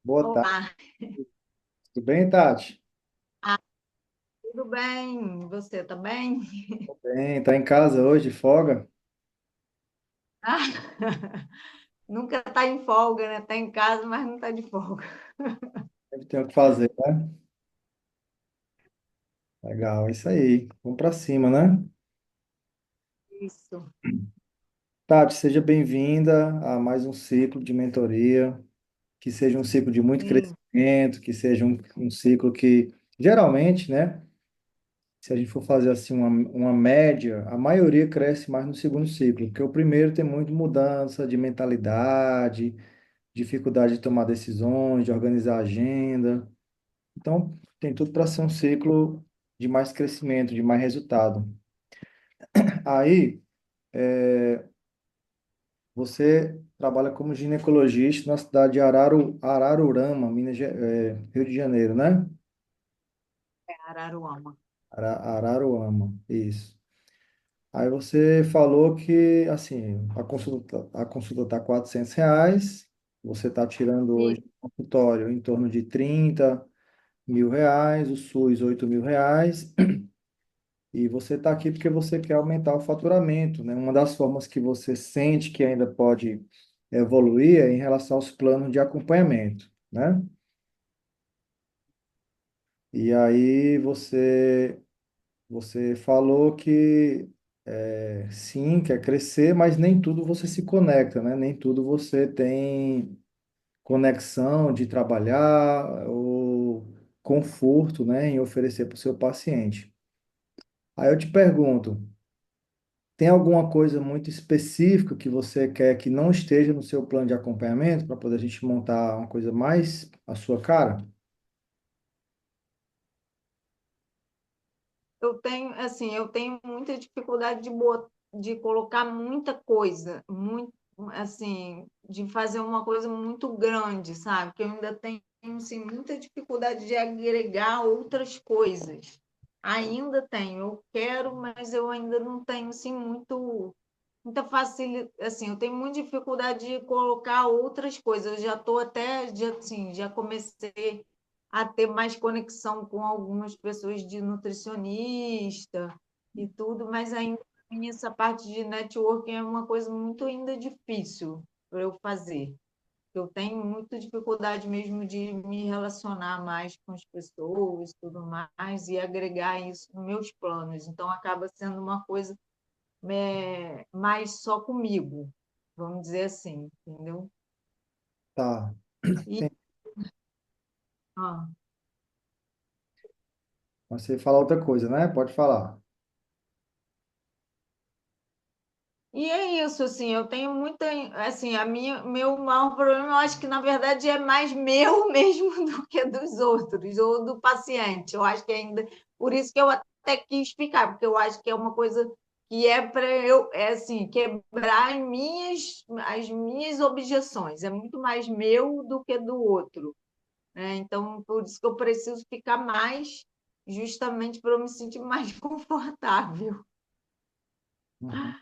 Boa tarde, Olá, tudo bem, Tati? tudo bem? Você também? Tudo bem, tá em casa hoje, folga? Ah, nunca está em folga, né? Está em casa, mas não está de folga. Sempre tem o que fazer, né? Legal, é isso aí. Vamos para cima, né? Isso. Tati, seja bem-vinda a mais um ciclo de mentoria, que seja um ciclo de muito Sim, crescimento, que seja um ciclo que, geralmente, né? Se a gente for fazer assim uma média, a maioria cresce mais no segundo ciclo, porque o primeiro tem muito mudança de mentalidade, dificuldade de tomar decisões, de organizar a agenda. Então, tem tudo para ser um ciclo de mais crescimento, de mais resultado. Aí, você trabalha como ginecologista na cidade de Ararurama, Rio de Janeiro, né? é Araruama. Araruama, isso. Aí você falou que, assim, a consulta está R$ 400, você está tirando E hoje no consultório em torno de R$ 30.000, o SUS R$ 8.000. E você está aqui porque você quer aumentar o faturamento, né? Uma das formas que você sente que ainda pode evoluir é em relação aos planos de acompanhamento, né? E aí você falou que sim, quer crescer, mas nem tudo você se conecta, né? Nem tudo você tem conexão de trabalhar ou conforto, né, em oferecer para o seu paciente. Aí eu te pergunto, tem alguma coisa muito específica que você quer que não esteja no seu plano de acompanhamento para poder a gente montar uma coisa mais à sua cara? eu tenho muita dificuldade de colocar muita coisa, muito, assim, de fazer uma coisa muito grande, sabe? Que eu ainda tenho, assim, muita dificuldade de agregar outras coisas. Ainda tenho, eu quero, mas eu ainda não tenho, assim, muita facilidade, assim, eu tenho muita dificuldade de colocar outras coisas. Eu já estou até, já comecei a ter mais conexão com algumas pessoas de nutricionista e tudo, mas ainda pra mim essa parte de networking é uma coisa muito ainda difícil para eu fazer. Eu tenho muita dificuldade mesmo de me relacionar mais com as pessoas, tudo mais, e agregar isso nos meus planos. Então acaba sendo uma coisa mais só comigo, vamos dizer assim, entendeu? Tá. E, Tem, ah, você fala outra coisa, né? Pode falar. e é isso, assim, eu tenho muita, assim, meu maior problema, eu acho que na verdade é mais meu mesmo do que dos outros, ou do paciente. Eu acho que ainda, por isso que eu até quis ficar, porque eu acho que é uma coisa que é para eu, é assim, quebrar as minhas objeções. É muito mais meu do que do outro, né? Então, por isso que eu preciso ficar mais, justamente para eu me sentir mais confortável. Uhum.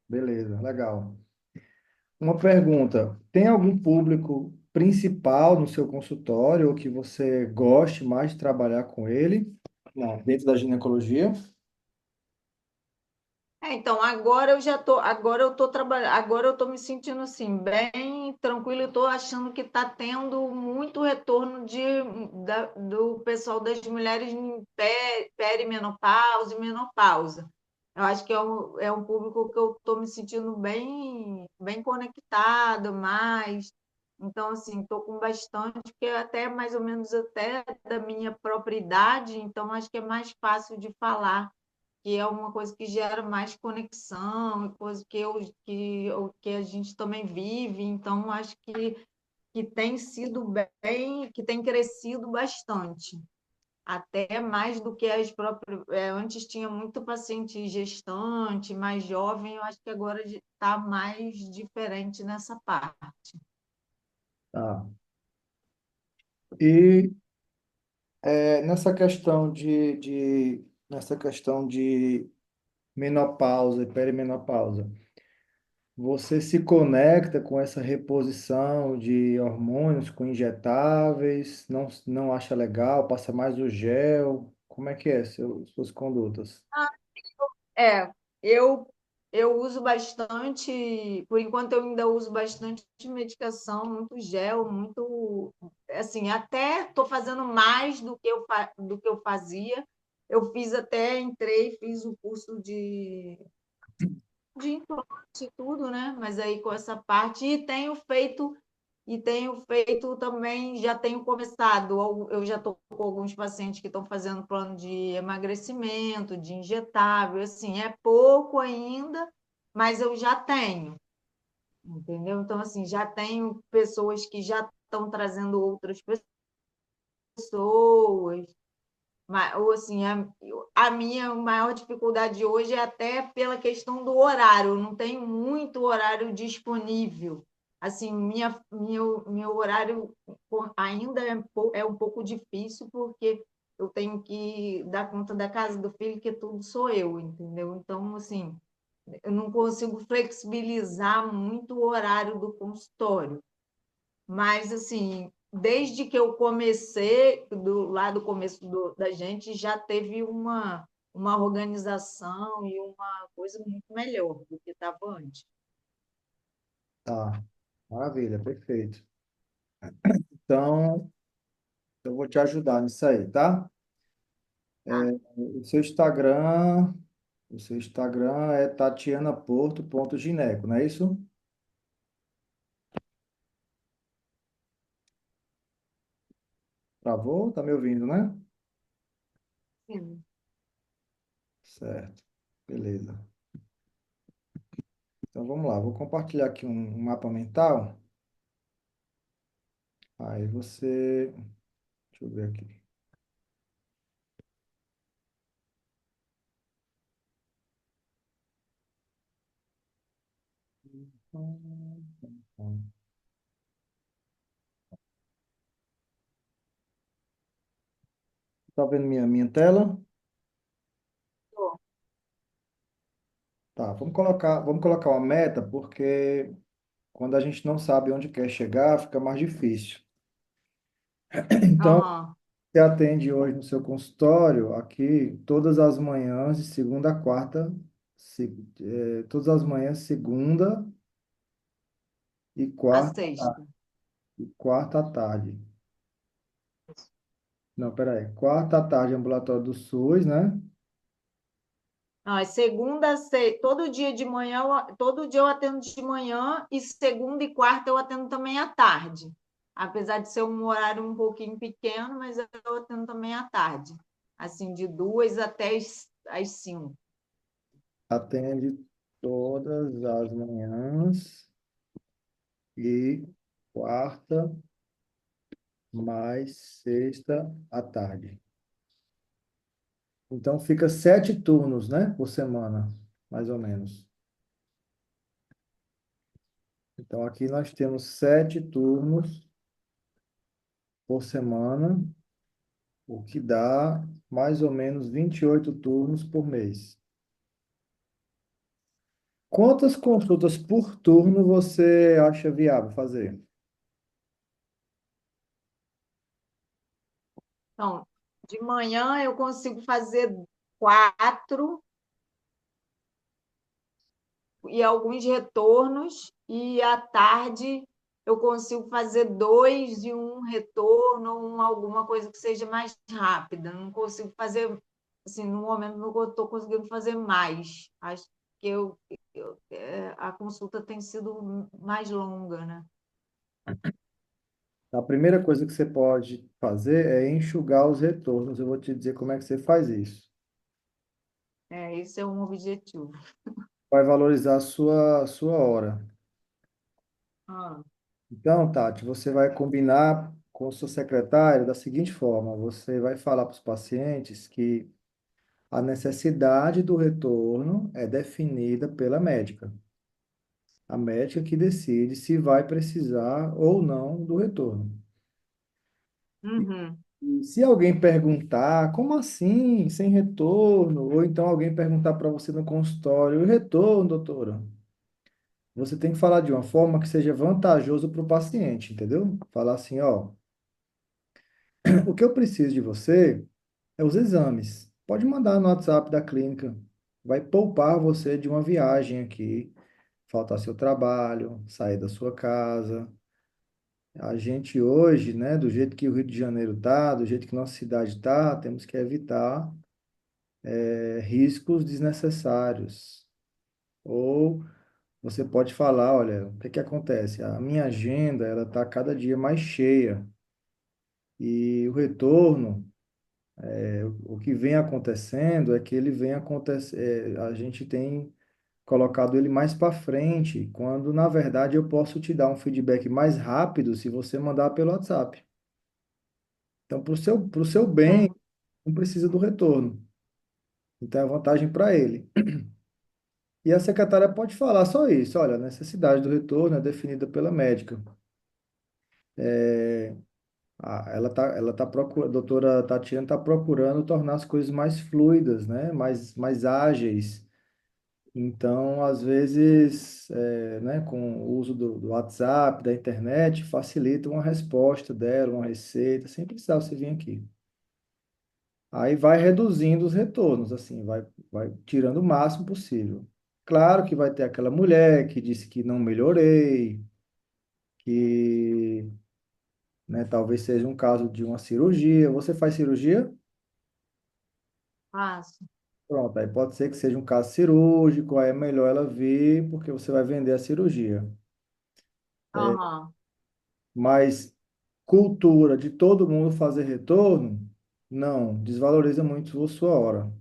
Beleza, legal. Uma pergunta: tem algum público principal no seu consultório ou que você goste mais de trabalhar com ele, dentro da ginecologia? Então, agora eu tô trabalhando, agora eu tô me sentindo assim, bem tranquilo, eu tô achando que está tendo muito retorno do pessoal das mulheres em perimenopausa e menopausa. Eu acho que é um público que eu estou me sentindo bem conectada mais. Então, assim, estou com bastante, porque é até mais ou menos até da minha própria idade, então acho que é mais fácil de falar, que é uma coisa que gera mais conexão, coisa que a gente também vive, então acho que tem sido bem, que tem crescido bastante, até mais do que as próprias. Antes tinha muito paciente gestante, mais jovem, eu acho que agora está mais diferente nessa parte. Tá. E nessa questão de menopausa e perimenopausa, Você se conecta com essa reposição de hormônios com injetáveis? Não acha legal? Passa mais o gel? Como é que é suas condutas? É, eu eu uso bastante, por enquanto eu ainda uso bastante medicação, muito gel, muito, assim, até estou fazendo mais do que eu fazia. Eu fiz até, entrei, fiz o curso de implante e tudo, né? Mas aí com essa parte, e tenho feito também, já tenho começado, eu já estou com alguns pacientes que estão fazendo plano de emagrecimento, de injetável, assim, é pouco ainda, mas eu já tenho, entendeu? Então, assim, já tenho pessoas que já estão trazendo outras pessoas, ou assim, a minha maior dificuldade hoje é até pela questão do horário, eu não tenho muito horário disponível. Assim, meu horário ainda é um pouco difícil, porque eu tenho que dar conta da casa do filho, que tudo sou eu, entendeu? Então, assim, eu não consigo flexibilizar muito o horário do consultório. Mas, assim, desde que eu comecei, lá do começo da gente, já teve uma organização e uma coisa muito melhor do que estava antes. Tá, maravilha, perfeito. Então, eu vou te ajudar nisso aí, tá? Tá. O seu Instagram, o seu Instagram é tatianaporto.gineco, não é isso? Travou? Tá me ouvindo, né? Sim. Certo. Beleza. Então vamos lá, vou compartilhar aqui um mapa mental. Aí você, deixa eu ver aqui. Tá vendo minha tela? Tô. Tá, vamos colocar uma meta, porque quando a gente não sabe onde quer chegar, fica mais difícil. Então, Aham. você atende hoje no seu consultório, aqui, todas as manhãs, de segunda a quarta, todas as manhãs, segunda e A quarta, sexta. e quarta à tarde. Não, peraí. Quarta à tarde, ambulatório do SUS, né? Não, é segunda, todo dia de manhã, todo dia eu atendo de manhã e segunda e quarta eu atendo também à tarde. Apesar de ser um horário um pouquinho pequeno, mas eu atendo também à tarde. Assim, de 2 até às 5. Atende todas as manhãs e quarta mais sexta à tarde. Então fica 7 turnos, né, por semana, mais ou menos. Então aqui nós temos 7 turnos por semana, o que dá mais ou menos 28 turnos por mês. Quantas consultas por turno você acha viável fazer? Então, de manhã eu consigo fazer 4 e alguns retornos, e à tarde eu consigo fazer 2 e um retorno, alguma coisa que seja mais rápida. Não consigo fazer, assim, no momento não estou conseguindo fazer mais. Acho que a consulta tem sido mais longa, né? A primeira coisa que você pode fazer é enxugar os retornos. Eu vou te dizer como é que você faz isso. Esse é um objetivo. Vai valorizar a sua hora. Ah, Então, Tati, você vai combinar com o seu secretário da seguinte forma: você vai falar para os pacientes que a necessidade do retorno é definida pela médica. A médica que decide se vai precisar ou não do retorno. uhum. E se alguém perguntar, como assim, sem retorno? Ou então alguém perguntar para você no consultório, o retorno, doutora? você tem que falar de uma forma que seja vantajoso para o paciente, entendeu? Falar assim, ó, o que eu preciso de você é os exames. Pode mandar no WhatsApp da clínica. Vai poupar você de uma viagem aqui, faltar seu trabalho, sair da sua casa. A gente hoje, né, do jeito que o Rio de Janeiro tá, do jeito que nossa cidade tá, temos que evitar riscos desnecessários. Ou você pode falar, olha, o que que acontece? A minha agenda, ela tá cada dia mais cheia e o retorno, o que vem acontecendo é que ele vem acontecer, a gente tem colocado ele mais para frente, quando na verdade eu posso te dar um feedback mais rápido se você mandar pelo WhatsApp. Então, pro seu bem, Entendi. não precisa do retorno. Então, é vantagem para ele. E a secretária pode falar só isso: olha, a necessidade do retorno é definida pela médica. Ela tá procurando, a doutora Tatiana está procurando tornar as coisas mais fluidas, né? Mais ágeis. Então, às vezes, né, com o uso do WhatsApp, da internet, facilita uma resposta dela, uma receita, sem precisar você vir aqui. Aí vai reduzindo os retornos, assim, vai tirando o máximo possível. Claro que vai ter aquela mulher que disse que não melhorei, que, né, talvez seja um caso de uma cirurgia. Você faz cirurgia? Faço. Pronto, aí pode ser que seja um caso cirúrgico, aí é melhor ela vir, porque você vai vender a cirurgia. Aham. Mas cultura de todo mundo fazer retorno, não, desvaloriza muito a sua hora.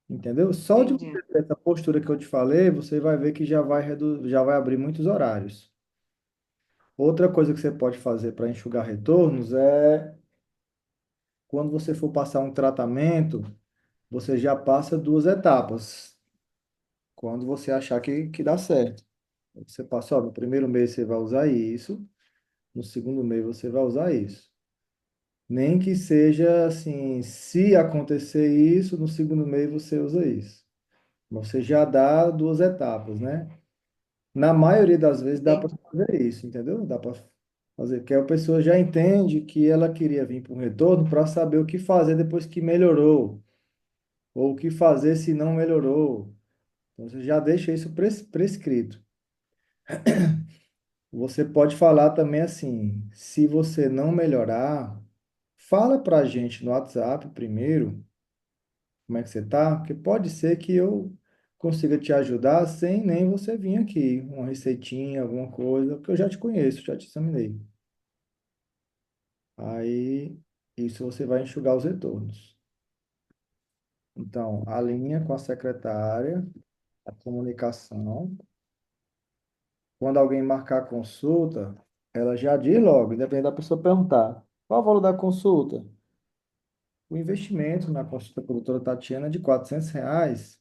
Entendeu? Só de Entendi. você ter essa postura que eu te falei, você vai ver que já vai abrir muitos horários. Outra coisa que você pode fazer para enxugar retornos é quando você for passar um tratamento, você já passa duas etapas. Quando você achar que dá certo. Você passa, ó, no primeiro mês você vai usar isso, no segundo mês você vai usar isso. Nem que seja assim, se acontecer isso, no segundo mês você usa isso. Você já dá duas etapas, né? Na maioria das vezes dá para Entendi. fazer isso, entendeu? Dá para fazer, que a pessoa já entende que ela queria vir para um retorno para saber o que fazer depois que melhorou, ou o que fazer se não melhorou. Então, você já deixa isso prescrito. Você pode falar também assim, se você não melhorar, fala para a gente no WhatsApp primeiro, como é que você tá, porque pode ser que eu consiga te ajudar sem nem você vir aqui, uma receitinha, alguma coisa, porque eu já te conheço, já te examinei. Aí, isso você vai enxugar os retornos. Então, alinha com a secretária, a comunicação. Quando alguém marcar a consulta, ela já diz logo, independente da pessoa perguntar, qual é o valor da consulta? O investimento na consulta com a doutora Tatiana é de R$ 400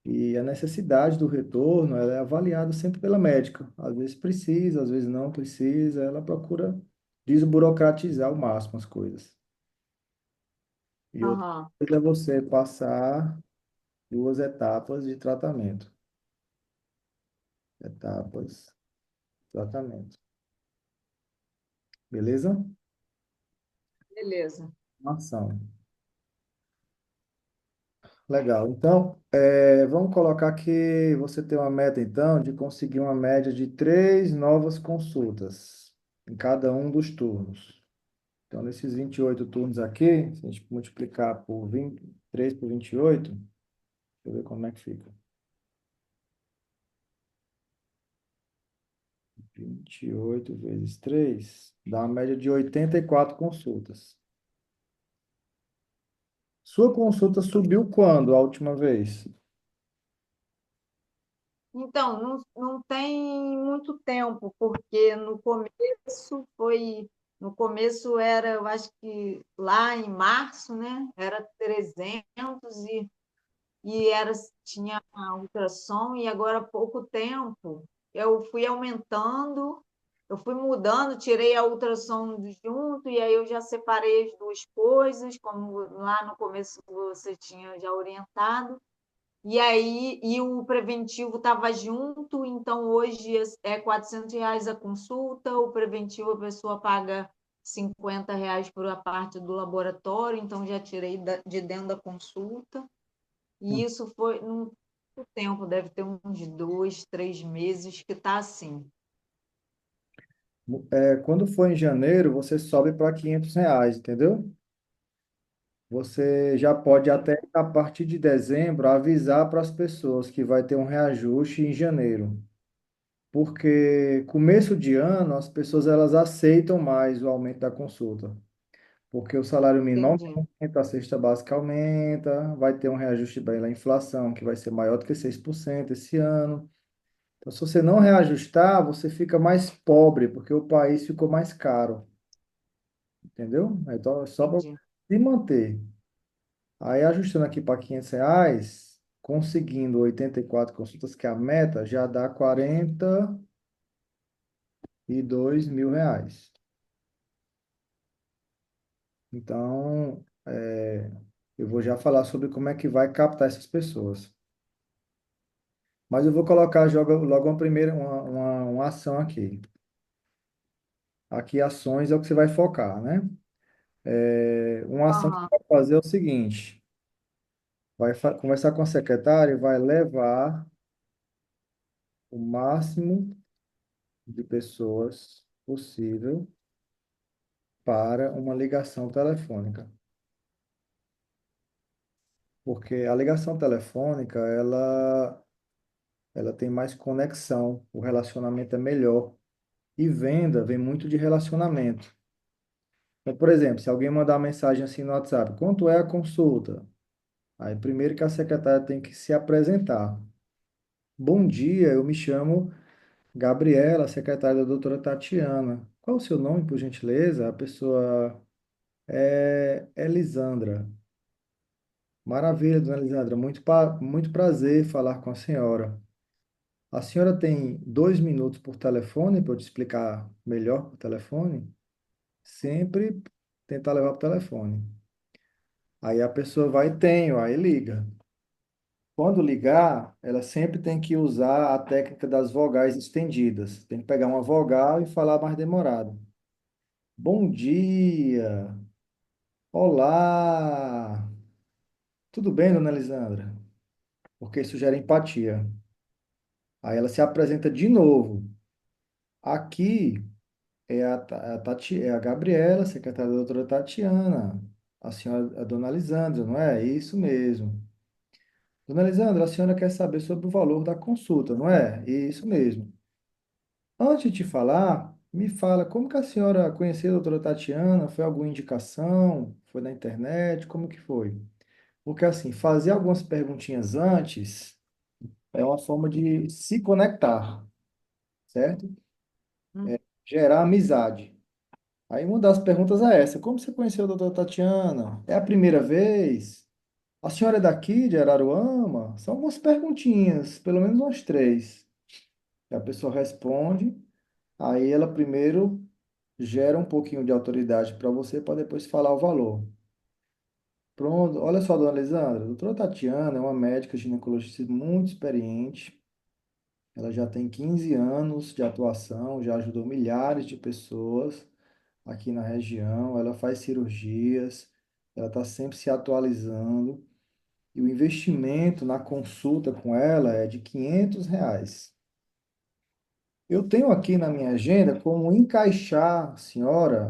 e a necessidade do retorno ela é avaliada sempre pela médica. Às vezes precisa, às vezes não precisa, ela procura desburocratizar ao máximo as coisas. E outra Aham. coisa é você passar duas etapas de tratamento. Etapas, tratamento. Beleza? Beleza. Ação. Legal. Então, vamos colocar que você tem uma meta, então, de conseguir uma média de 3 novas consultas em cada um dos turnos. Então, nesses 28 turnos aqui, se a gente multiplicar por 20, 3 por 28, deixa eu ver como é que fica. 28 vezes 3 dá uma média de 84 consultas. Sua consulta subiu quando a última vez? Então, não tem muito tempo, porque no começo era, eu acho que lá em março, né? Era 300 e era, tinha a ultrassom, e agora há pouco tempo eu fui aumentando, eu fui mudando, tirei a ultrassom do junto, e aí eu já separei as duas coisas, como lá no começo você tinha já orientado. E aí, e o preventivo estava junto, então hoje é R$ 400 a consulta, o preventivo a pessoa paga R$ 50 por a parte do laboratório, então já tirei de dentro da consulta. E isso foi no tempo, deve ter uns 2, 3 meses que está assim. Quando for em janeiro, você sobe para R$ 500, entendeu? Você já pode até, a partir de dezembro, avisar para as pessoas que vai ter um reajuste em janeiro. Porque começo de ano, as pessoas elas aceitam mais o aumento da consulta. Porque o salário mínimo Entendi, aumenta, a cesta básica aumenta, vai ter um reajuste pela inflação, que vai ser maior do que 6% esse ano. Então, se você não reajustar, você fica mais pobre, porque o país ficou mais caro, entendeu? Então, é só para entendi. se manter. Aí, ajustando aqui para R$ 500, conseguindo 84 consultas, que é a meta, já dá R$ 42.000. Então, eu vou já falar sobre como é que vai captar essas pessoas. Mas eu vou colocar logo uma ação aqui. Aqui, ações é o que você vai focar, né? Uma ação que você Aham. vai fazer é o seguinte: vai conversar com a secretária e vai levar o máximo de pessoas possível para uma ligação telefônica. Porque a ligação telefônica, ela tem mais conexão, o relacionamento é melhor. E venda vem muito de relacionamento. Então, por exemplo, se alguém mandar uma mensagem assim no WhatsApp, quanto é a consulta? Aí, primeiro que a secretária tem que se apresentar. Bom dia, eu me chamo Gabriela, secretária da doutora Tatiana. Qual o seu nome, por gentileza? A pessoa é Elisandra. Maravilha, dona Elisandra. Muito prazer falar com a senhora. A senhora tem 2 minutos por telefone para eu te explicar melhor por telefone? Sempre tentar levar para o telefone. Aí a pessoa vai e tem, aí liga. Quando ligar, ela sempre tem que usar a técnica das vogais estendidas. Tem que pegar uma vogal e falar mais demorado. Bom dia. Olá. Tudo bem, dona Elisandra? Porque isso gera empatia. Aí ela se apresenta de novo. Aqui é a Gabriela, secretária da doutora Tatiana. A senhora, a dona Elisandra, não é? Isso mesmo. Dona Elisandra, a senhora quer saber sobre o valor da consulta, não é? Isso mesmo. Antes de te falar, me fala como que a senhora conheceu a doutora Tatiana? Foi alguma indicação? Foi na internet? Como que foi? Porque assim, fazer algumas perguntinhas antes é uma forma de se conectar, certo? Hum, Gerar amizade. Aí uma das perguntas é essa: como você conheceu a doutora Tatiana? É a primeira vez? A senhora é daqui, de Araruama? São algumas perguntinhas, pelo menos umas três. E a pessoa responde, aí ela primeiro gera um pouquinho de autoridade para você, para depois falar o valor. Pronto, olha só, dona Elisandra, a doutora Tatiana é uma médica ginecologista muito experiente. Ela já tem 15 anos de atuação, já ajudou milhares de pessoas aqui na região. Ela faz cirurgias, ela está sempre se atualizando. E o investimento na consulta com ela é de R$ 500. Eu tenho aqui na minha agenda como encaixar a senhora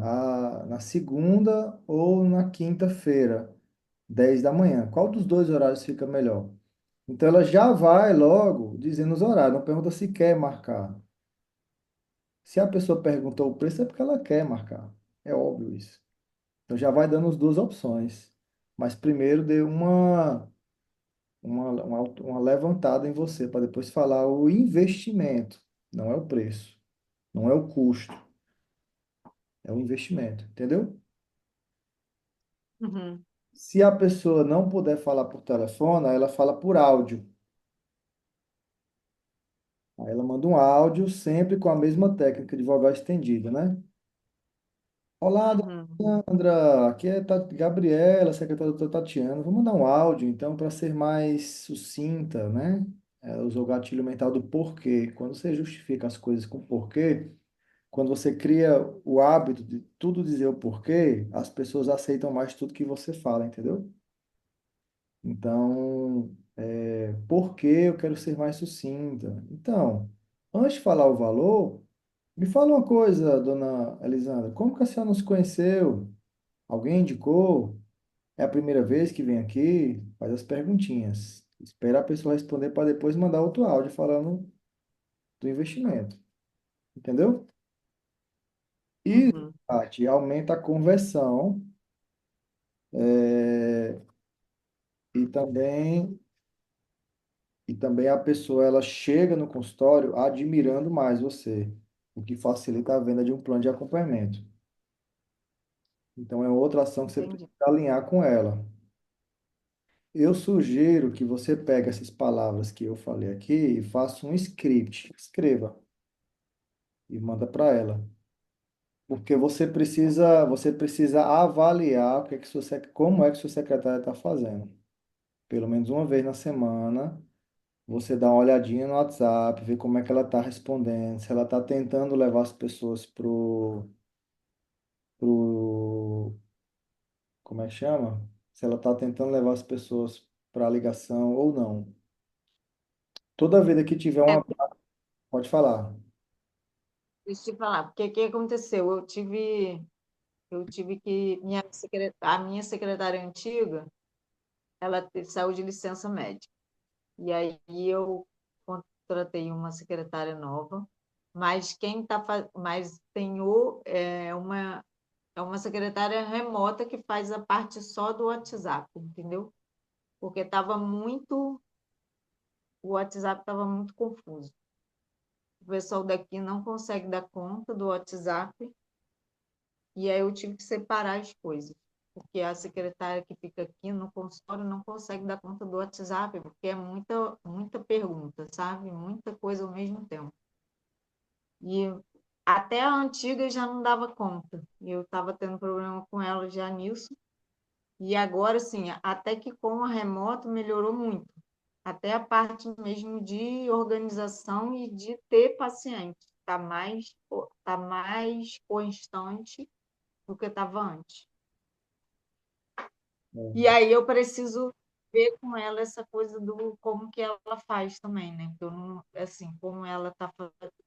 na segunda ou na quinta-feira, 10 da manhã. Qual dos dois horários fica melhor? Então ela já vai logo dizendo os horários, não pergunta se quer marcar. Se a pessoa perguntou o preço, é porque ela quer marcar. É óbvio isso. Então já vai dando as duas opções. Mas primeiro dê uma levantada em você, para depois falar o investimento, não é o preço, não é o custo, é o investimento, entendeu? uhum. Se a pessoa não puder falar por telefone, aí ela fala por áudio. Aí ela manda um áudio sempre com a mesma técnica de vogal estendida, né? Olá, Uhum, Sandra. Aqui é Gabriela, secretária da Tatiana. Vou mandar um áudio, então, para ser mais sucinta, né? Usar o gatilho mental do porquê. Quando você justifica as coisas com porquê, quando você cria o hábito de tudo dizer o porquê, as pessoas aceitam mais tudo que você fala, entendeu? Então, por que eu quero ser mais sucinta? Então, antes de falar o valor, me fala uma coisa, dona Elisandra. Como que a senhora nos conheceu? Alguém indicou? É a primeira vez que vem aqui? Faz as perguntinhas. Espera a pessoa responder para depois mandar outro áudio falando do investimento. Entendeu? E, uhum. Tati, aumenta a conversão, é, e também, e também a pessoa ela chega no consultório admirando mais você, o que facilita a venda de um plano de acompanhamento. Então, é outra ação que você precisa Entendi. alinhar com ela. Eu sugiro que você pegue essas palavras que eu falei aqui e faça um script. Escreva e manda para ela. Porque você precisa avaliar o que é que como é que sua secretária está fazendo. Pelo menos uma vez na semana, você dá uma olhadinha no WhatsApp, vê como é que ela está respondendo, se ela está tentando levar as pessoas pro, como é que chama? Se ela está tentando levar as pessoas para a ligação ou não. Toda vida que tiver É, uma, pode falar. deixa eu te falar, porque o que aconteceu? Eu tive que. A minha secretária antiga, saiu de licença médica. E aí eu contratei uma secretária nova, mas quem está mas tem é uma secretária remota que faz a parte só do WhatsApp, entendeu? Porque o WhatsApp estava muito confuso. O pessoal daqui não consegue dar conta do WhatsApp, e aí eu tive que separar as coisas. Porque a secretária que fica aqui no consultório não consegue dar conta do WhatsApp, porque é muita pergunta, sabe? Muita coisa ao mesmo tempo. E até a antiga já não dava conta. Eu estava tendo problema com ela já nisso. E agora, sim, até que com a remoto melhorou muito. Até a parte mesmo de organização e de ter paciente. Tá mais constante do que estava antes. E É. aí eu preciso ver com ela essa coisa do como que ela faz também, né? Porque eu não, assim, como ela tá,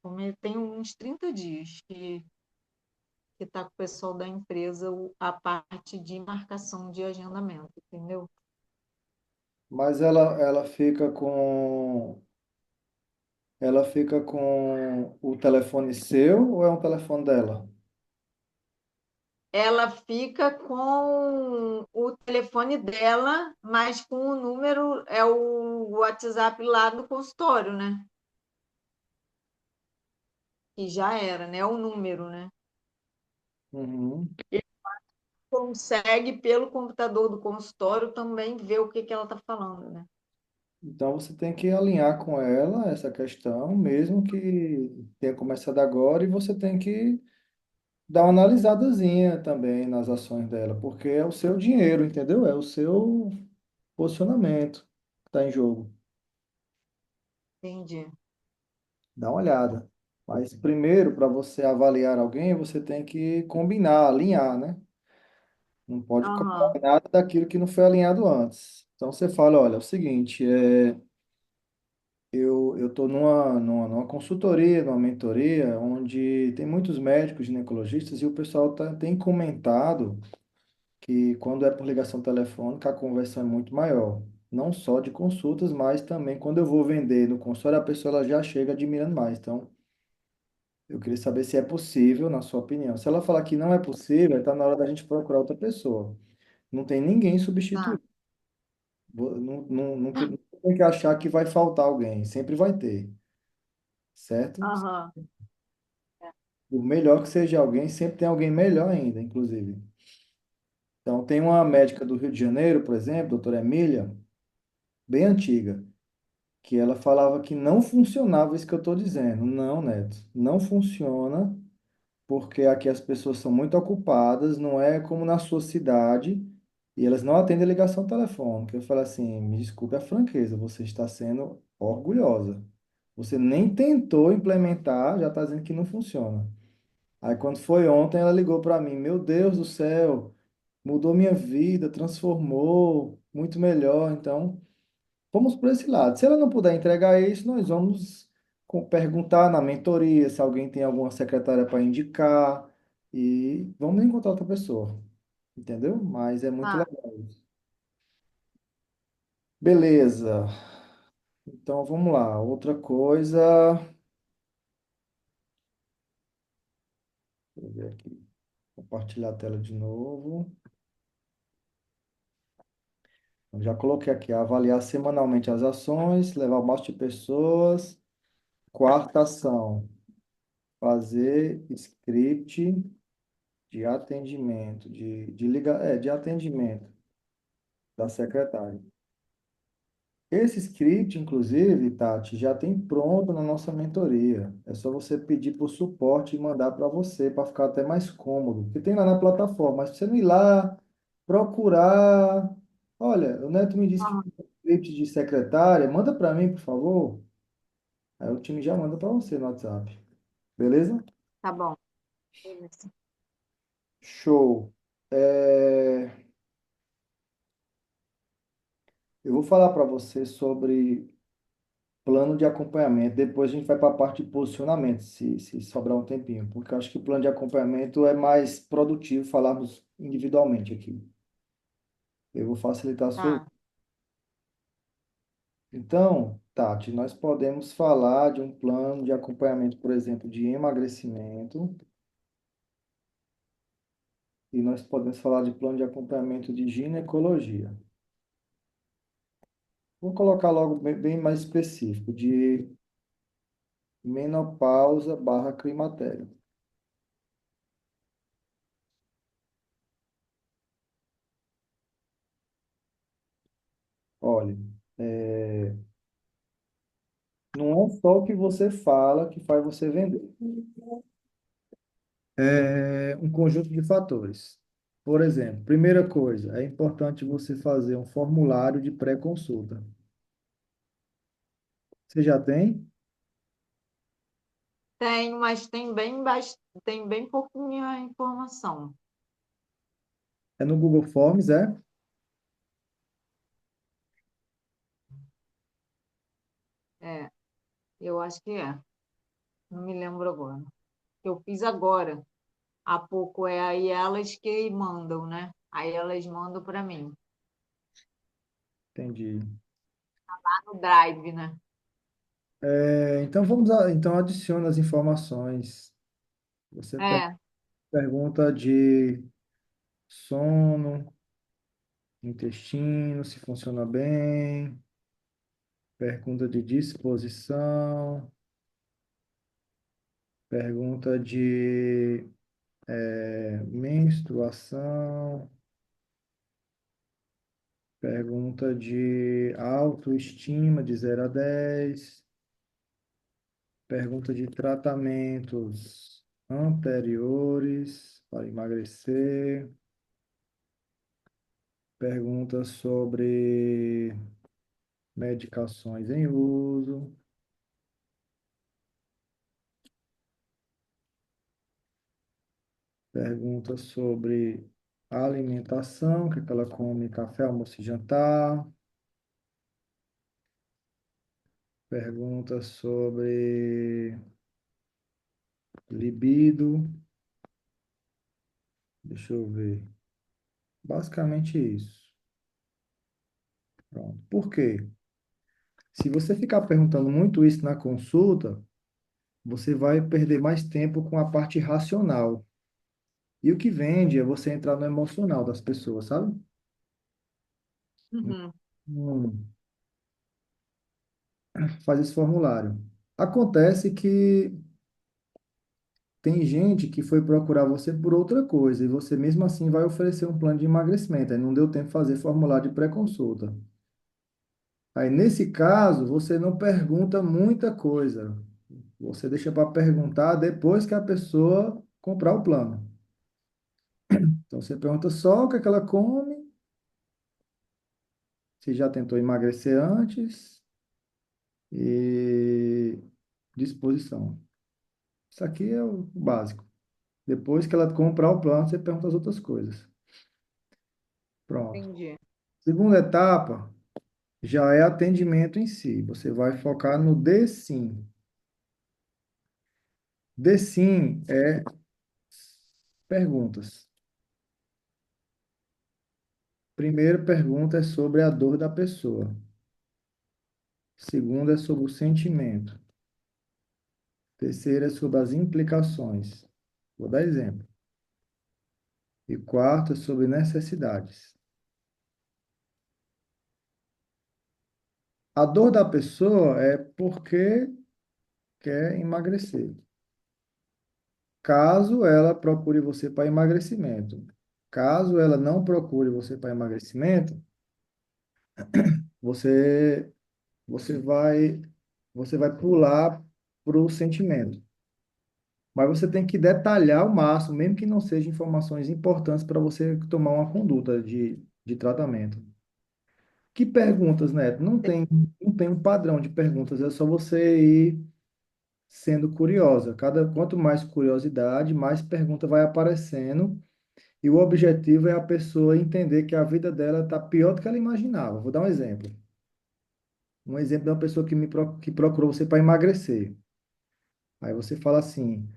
como tem uns 30 dias que está com o pessoal da empresa a parte de marcação de agendamento, entendeu? Mas ela fica com o telefone seu ou é um telefone dela? Ela fica com o telefone dela, mas com o número, é o WhatsApp lá do consultório, né? Que já era, né? O número, né? Uhum. Consegue, pelo computador do consultório, também ver o que ela está falando, né? Então você tem que alinhar com ela essa questão, mesmo que tenha começado agora, e você tem que dar uma analisadazinha também nas ações dela, porque é o seu dinheiro, entendeu? É o seu posicionamento que está em jogo. Entendi. Dá uma olhada. Mas primeiro, para você avaliar alguém, você tem que combinar, alinhar, né? Não pode cobrar Aham, nada daquilo que não foi alinhado antes. Então você fala, olha, é o seguinte, eu estou numa consultoria, numa mentoria, onde tem muitos médicos ginecologistas e o pessoal tem comentado que quando é por ligação telefônica a conversão é muito maior. Não só de consultas, mas também quando eu vou vender no consultório, a pessoa ela já chega admirando mais. Então, eu queria saber se é possível, na sua opinião. Se ela falar que não é possível, está na hora da gente procurar outra pessoa. Não tem ninguém tá. substituído. Não tem que achar que vai faltar alguém. Sempre vai ter, certo? Aham. Por melhor que seja alguém, sempre tem alguém melhor ainda, inclusive. Então, tem uma médica do Rio de Janeiro, por exemplo, doutora Emília, bem antiga, que ela falava que não funcionava isso que eu estou dizendo. Não, Neto, não funciona, porque aqui as pessoas são muito ocupadas, não é como na sua cidade, e elas não atendem a ligação telefônica. Eu falo assim, me desculpe a franqueza, você está sendo orgulhosa. Você nem tentou implementar, já está dizendo que não funciona. Aí quando foi ontem, ela ligou para mim, meu Deus do céu, mudou minha vida, transformou, muito melhor. Então, vamos por esse lado. Se ela não puder entregar isso, nós vamos perguntar na mentoria se alguém tem alguma secretária para indicar e vamos encontrar outra pessoa, entendeu? Mas é muito Tá, legal isso. Beleza. Então vamos lá. Outra coisa. Deixa eu ver aqui. Compartilhar a tela de novo. Eu já coloquei aqui, avaliar semanalmente as ações, levar o máximo de pessoas. Quarta ação, fazer script de atendimento, de atendimento da secretária. Esse script, inclusive, Tati, já tem pronto na nossa mentoria. É só você pedir por suporte e mandar para você, para ficar até mais cômodo. Porque tem lá na plataforma, mas se você não ir lá, procurar. Olha, o Neto me disse que ah, tem um script de secretária, manda para mim, por favor. Aí o time já manda para você no WhatsApp. Beleza? tá bom. Beleza. Show. É, Eu vou falar para você sobre plano de acompanhamento. Depois a gente vai para a parte de posicionamento, se sobrar um tempinho, porque eu acho que o plano de acompanhamento é mais produtivo falarmos individualmente aqui. Eu vou facilitar a sua. Tá, Então, Tati, nós podemos falar de um plano de acompanhamento, por exemplo, de emagrecimento, e nós podemos falar de plano de acompanhamento de ginecologia. Vou colocar logo bem mais específico, de menopausa barra climatério. Olha, não é só o que você fala que faz você vender. É um conjunto de fatores. Por exemplo, primeira coisa, é importante você fazer um formulário de pré-consulta. Você já tem? tem, mas tem bem pouquinha informação. É no Google Forms, é? É, eu acho que é. Não me lembro agora. Eu fiz agora. Há pouco é aí elas que mandam, né? Aí elas mandam para mim, Entendi. no Drive, né? Então então adiciona as informações. Você É, pergunta de sono, intestino, se funciona bem, pergunta de disposição, pergunta de menstruação, pergunta de autoestima de 0 a 10, pergunta de tratamentos anteriores para emagrecer, pergunta sobre medicações em uso, pergunta sobre alimentação, o que é que ela come, café, almoço e jantar, pergunta sobre libido, deixa eu ver. Basicamente isso. Pronto. Por quê? Se você ficar perguntando muito isso na consulta, você vai perder mais tempo com a parte racional. E o que vende é você entrar no emocional das pessoas, sabe? uhum. Hum, faz esse formulário. Acontece que tem gente que foi procurar você por outra coisa e você mesmo assim vai oferecer um plano de emagrecimento. Aí não deu tempo de fazer formulário de pré-consulta. Aí, nesse caso, você não pergunta muita coisa. Você deixa para perguntar depois que a pessoa comprar o plano. Então você pergunta só o que é que ela come, se já tentou emagrecer antes e disposição. Isso aqui é o básico. Depois que ela comprar o plano, você pergunta as outras coisas. Pronto. Entendi. Segunda etapa já é atendimento em si. Você vai focar no DSIM. DSIM é perguntas. Primeira pergunta é sobre a dor da pessoa. Segunda é sobre o sentimento. Terceira é sobre as implicações. Vou dar exemplo. E quarto é sobre necessidades. A dor da pessoa é porque quer emagrecer. Caso ela procure você para emagrecimento. Caso ela não procure você para emagrecimento, você você vai você vai pular para o sentimento. Mas você tem que detalhar ao máximo, mesmo que não sejam informações importantes para você tomar uma conduta de tratamento. Que perguntas, Neto? Não tem um padrão de perguntas, é só você ir sendo curiosa. Quanto mais curiosidade, mais pergunta vai aparecendo. E o objetivo é a pessoa entender que a vida dela está pior do que ela imaginava. Vou dar um exemplo. Um exemplo de uma pessoa que procurou você para emagrecer. Aí você fala assim: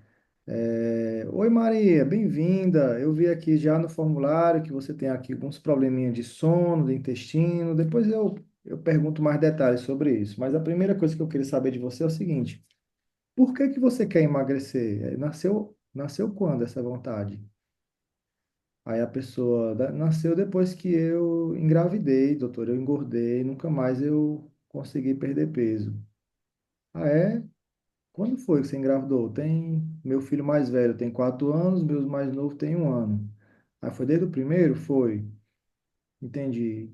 Oi Maria, bem-vinda. Eu vi aqui já no formulário que você tem aqui alguns probleminhas de sono, do intestino. Depois eu pergunto mais detalhes sobre isso. Mas a primeira coisa que eu queria saber de você é o seguinte: por que que você quer emagrecer? Nasceu quando essa vontade? Aí a pessoa nasceu depois que eu engravidei, doutor. Eu engordei, nunca mais eu consegui perder peso. Ah, é? Quando foi que você engravidou? Meu filho mais velho tem 4 anos, meu mais novo tem 1 ano. Aí foi desde o primeiro? Foi. Entendi.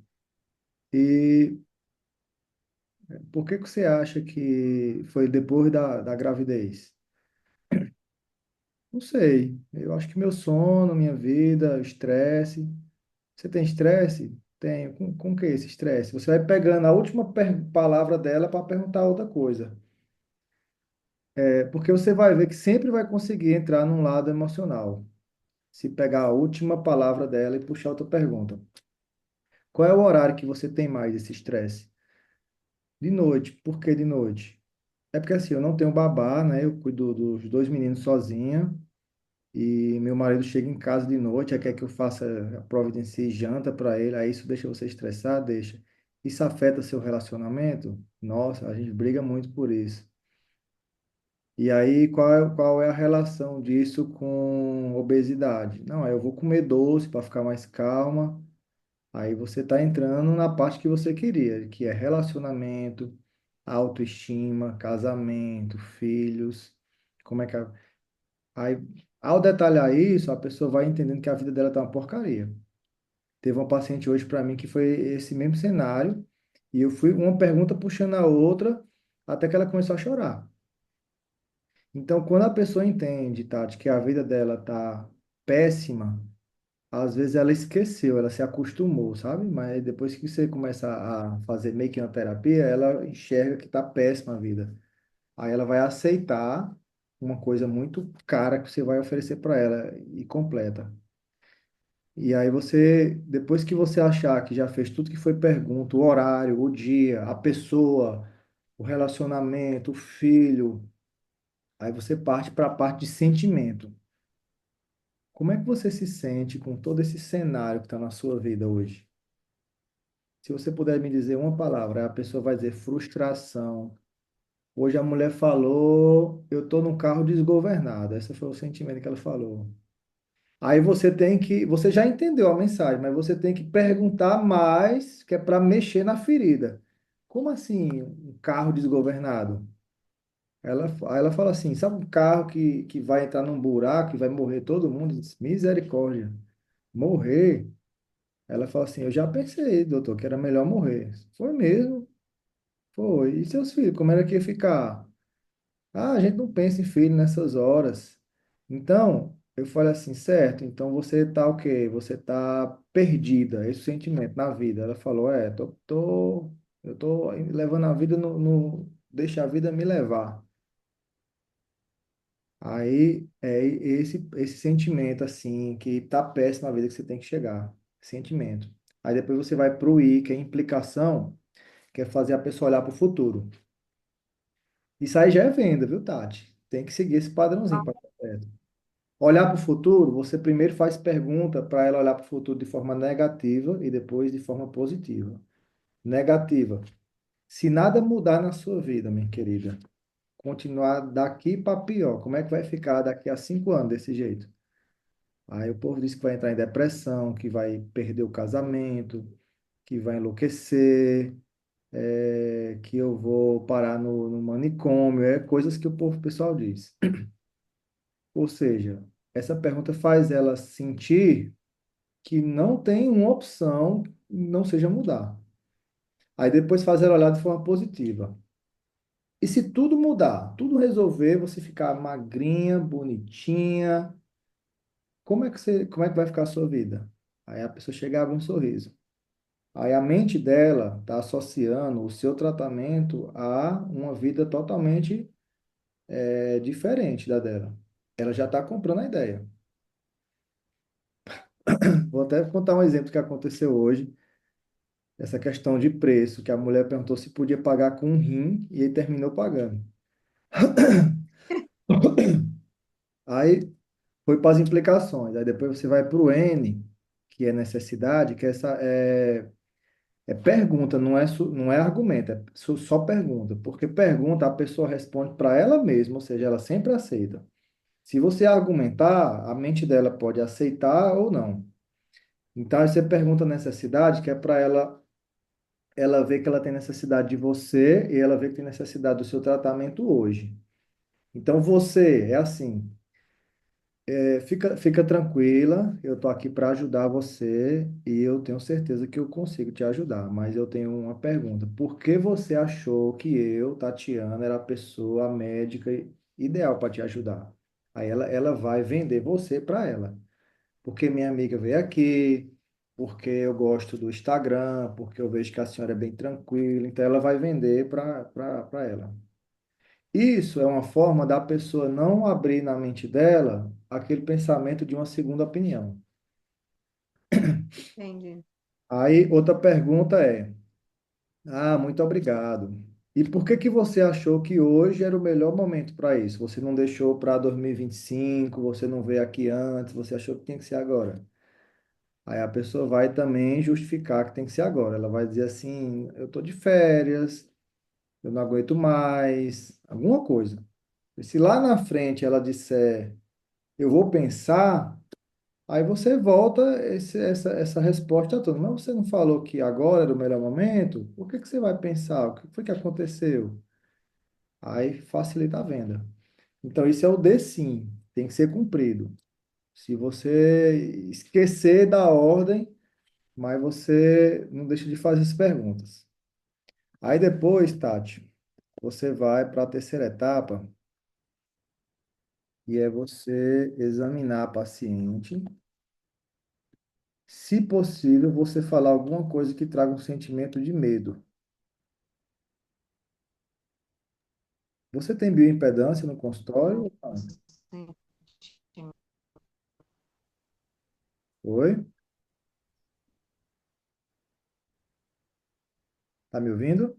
E por que que você acha que foi depois da gravidez? Não sei. Eu acho que meu sono, minha vida, estresse. Você tem estresse? Tenho. Com que esse estresse? Você vai pegando a última palavra dela para perguntar outra coisa. É porque você vai ver que sempre vai conseguir entrar num lado emocional. Se pegar a última palavra dela e puxar outra pergunta. Qual é o horário que você tem mais esse estresse? De noite. Por que de noite? É porque assim, eu não tenho babá, né? Eu cuido dos dois meninos sozinha. E meu marido chega em casa de noite, aí quer que eu faça, providencie janta para ele, aí isso deixa você estressar? Deixa. Isso afeta seu relacionamento? Nossa, a gente briga muito por isso. E aí, qual é a relação disso com obesidade? Não, aí eu vou comer doce para ficar mais calma. Aí você está entrando na parte que você queria, que é relacionamento, autoestima, casamento, filhos. Como é que é? Aí, ao detalhar isso, a pessoa vai entendendo que a vida dela tá uma porcaria. Teve uma paciente hoje para mim que foi esse mesmo cenário, e eu fui uma pergunta puxando a outra, até que ela começou a chorar. Então, quando a pessoa entende, Tati, que a vida dela tá péssima, às vezes ela esqueceu, ela se acostumou, sabe? Mas depois que você começa a fazer meio que uma terapia, ela enxerga que tá péssima a vida. Aí ela vai aceitar uma coisa muito cara que você vai oferecer para ela e completa. E aí você, depois que você achar que já fez tudo que foi pergunta, o horário, o dia, a pessoa, o relacionamento, o filho, aí você parte para a parte de sentimento. Como é que você se sente com todo esse cenário que está na sua vida hoje? Se você puder me dizer uma palavra, a pessoa vai dizer frustração. Hoje a mulher falou, eu estou num carro desgovernado. Esse foi o sentimento que ela falou. Aí você já entendeu a mensagem, mas você tem que perguntar mais, que é para mexer na ferida. Como assim, um carro desgovernado? Aí ela fala assim, sabe um carro que vai entrar num buraco e vai morrer todo mundo? Eu disse, misericórdia, morrer? Ela fala assim, eu já pensei, doutor, que era melhor morrer. Foi mesmo? Foi. E seus filhos, como era que ia ficar? Ah, a gente não pensa em filho nessas horas. Então, Eu falei assim, certo, então você tá o quê? Você tá perdida, esse sentimento na vida. Ela falou, eu tô levando a vida deixa a vida me levar. Aí é esse sentimento assim, que tá péssimo na vida que você tem que chegar. Sentimento. Aí depois você vai pro I, que é implicação, que é fazer a pessoa olhar para o futuro. Isso aí já é venda, viu, Tati? Tem que seguir esse padrãozinho para dar certo. Olhar para o futuro, você primeiro faz pergunta para ela olhar para o futuro de forma negativa e depois de forma positiva. Negativa. Se nada mudar na sua vida, minha querida, continuar daqui para pior, como é que vai ficar daqui a 5 anos desse jeito? Aí o povo diz que vai entrar em depressão, que vai perder o casamento, que vai enlouquecer, que eu vou parar no manicômio, coisas que o pessoal diz. Ou seja, essa pergunta faz ela sentir que não tem uma opção, não seja mudar. Aí depois faz ela olhar de forma positiva. E se tudo mudar, tudo resolver, você ficar magrinha, bonitinha, como é que vai ficar a sua vida? Aí a pessoa chega e abre um sorriso. Aí a mente dela está associando o seu tratamento a uma vida totalmente diferente da dela. Ela já está comprando a ideia. Vou até contar um exemplo que aconteceu hoje, essa questão de preço, que a mulher perguntou se podia pagar com um rim e ele terminou pagando. Aí foi para as implicações. Aí depois você vai para o N, que é necessidade, que essa é pergunta, não é argumento, é só pergunta. Porque pergunta, a pessoa responde para ela mesma, ou seja, ela sempre aceita. Se você argumentar, a mente dela pode aceitar ou não. Então, aí você pergunta a necessidade, que é para ela ver que ela tem necessidade de você e ela ver que tem necessidade do seu tratamento hoje. Então, você é assim, fica tranquila, eu estou aqui para ajudar você e eu tenho certeza que eu consigo te ajudar, mas eu tenho uma pergunta. Por que você achou que eu, Tatiana, era a pessoa, a médica ideal para te ajudar? Aí ela vai vender você para ela. Porque minha amiga veio aqui, porque eu gosto do Instagram, porque eu vejo que a senhora é bem tranquila, então ela vai vender para ela. Isso é uma forma da pessoa não abrir na mente dela aquele pensamento de uma segunda opinião. Entendi. Aí outra pergunta é: ah, muito obrigado. E por que que você achou que hoje era o melhor momento para isso? Você não deixou para 2025, você não veio aqui antes, você achou que tinha que ser agora? Aí a pessoa vai também justificar que tem que ser agora. Ela vai dizer assim: eu estou de férias, eu não aguento mais, alguma coisa. E se lá na frente ela disser, eu vou pensar, aí você volta essa resposta toda. Mas você não falou que agora era o melhor momento? Por que que você vai pensar? O que foi que aconteceu? Aí facilita a venda. Então, isso é o D sim, tem que ser cumprido. Se você esquecer da ordem, mas você não deixa de fazer as perguntas. Aí depois, Tati, você vai para a terceira etapa, e é você examinar a paciente. Se possível, você falar alguma coisa que traga um sentimento de medo. Você tem bioimpedância no consultório? Não Ou não? senti. Oi? Tá me ouvindo?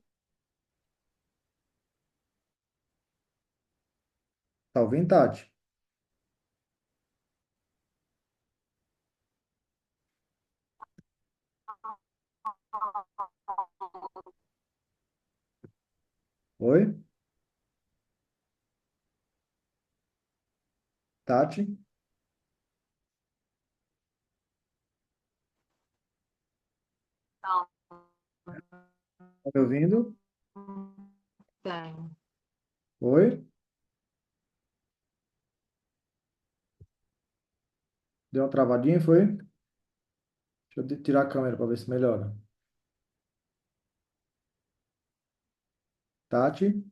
Tá ouvindo, Tati? Oi? Tati? Não, Tá me ouvindo? tenho. Oi? Deu uma travadinha, foi? Deixa eu tirar a câmera para ver se melhora. Tati?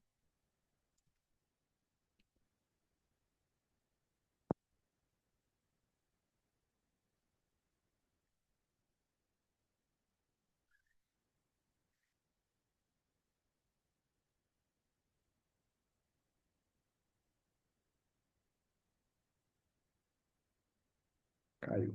Caiu.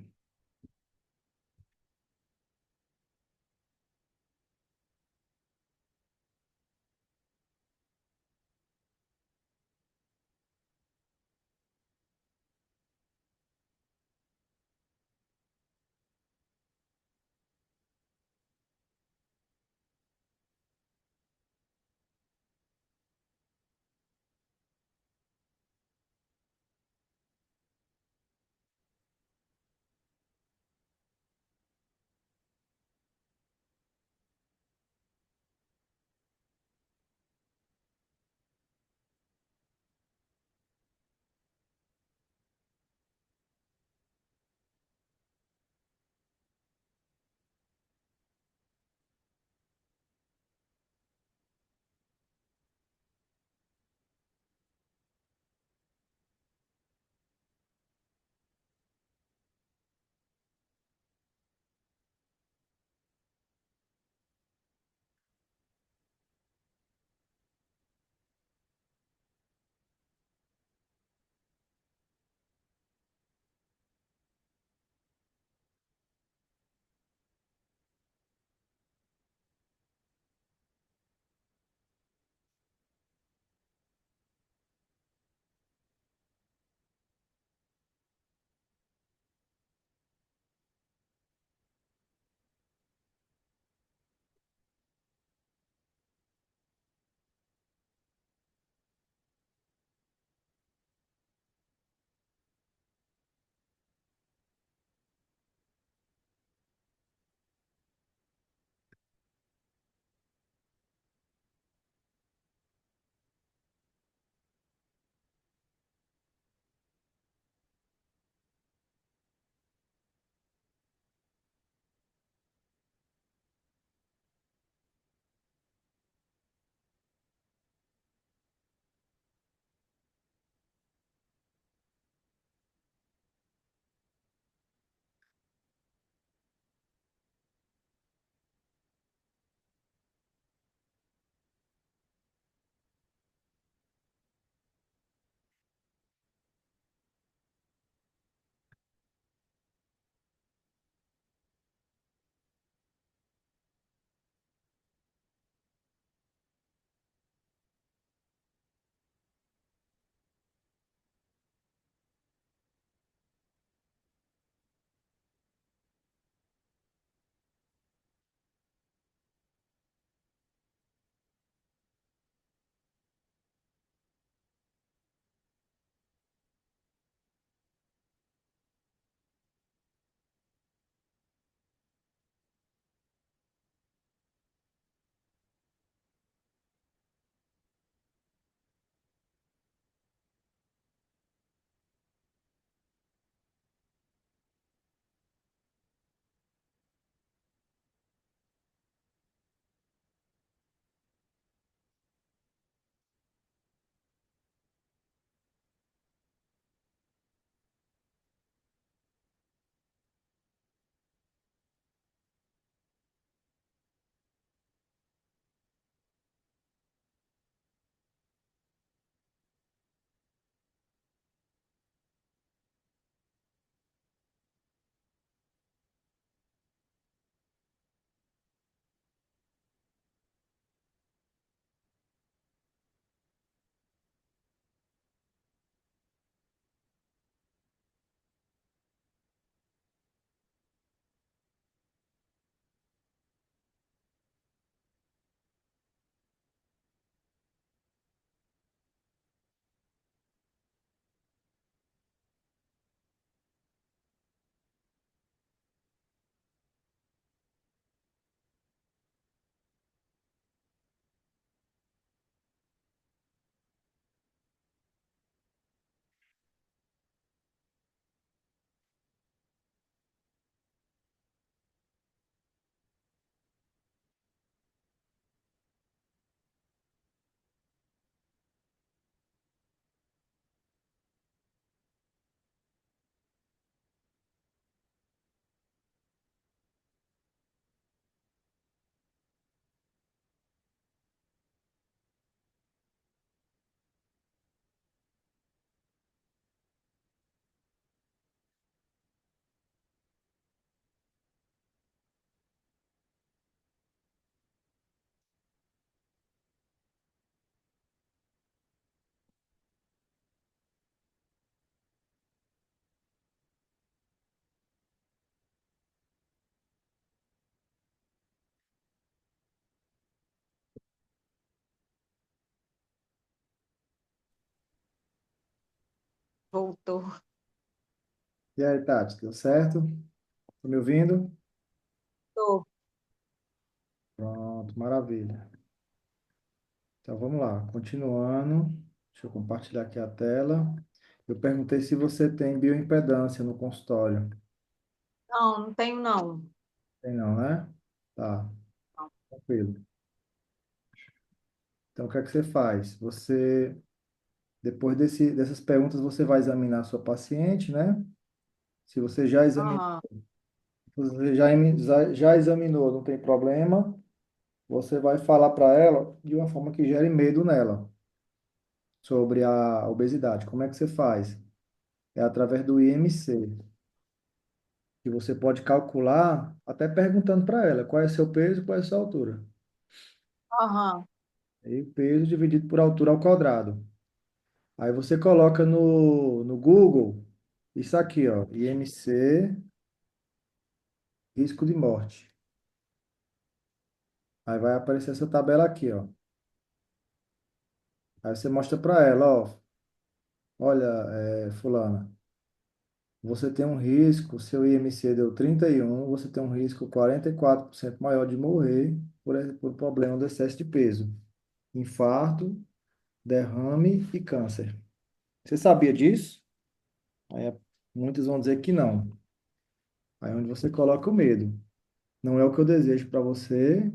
Voltou. E aí, Tati, tudo certo? Tá me ouvindo? Tô. Pronto, maravilha. Então vamos lá, continuando. Deixa eu compartilhar aqui a tela. Eu perguntei se você tem bioimpedância no consultório. Não, não tenho, não. Tem não, né? Tá, tranquilo. Então o que é que você faz? Depois dessas perguntas, você vai examinar a sua paciente, né? Se você já examinou, Aham, já examinou, não tem problema, você vai falar para ela de uma forma que gere medo nela sobre a obesidade. Como é que você faz? É através do IMC, que você pode calcular até perguntando para ela qual é seu peso, qual é sua altura. aham, E peso dividido por altura ao quadrado. Aí você coloca no Google isso aqui, ó, IMC, risco de morte. Aí vai aparecer essa tabela aqui, ó. Aí você mostra para ela, ó, olha, fulana, você tem um risco, seu IMC deu 31, você tem um risco 44% maior de morrer por problema do excesso de peso, infarto, derrame e câncer. Você sabia disso? Aí muitos vão dizer que não. Aí é onde você coloca o medo. Não é o que eu desejo para você,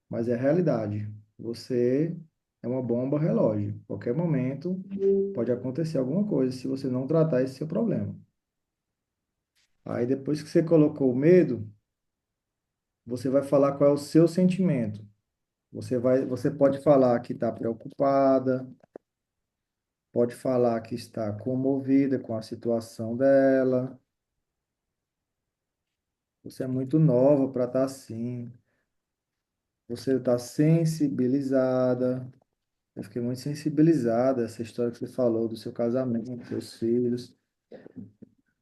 mas é a realidade. Você é uma bomba relógio. Qualquer momento pode acontecer alguma coisa se você não tratar esse seu problema. Aí depois que você colocou o medo, você vai falar qual é o seu sentimento. Você pode falar que está preocupada, pode falar que está comovida com a situação dela. Você é muito nova para estar assim. Você está sensibilizada. Eu fiquei muito sensibilizada essa história que você falou do seu casamento, dos seus filhos.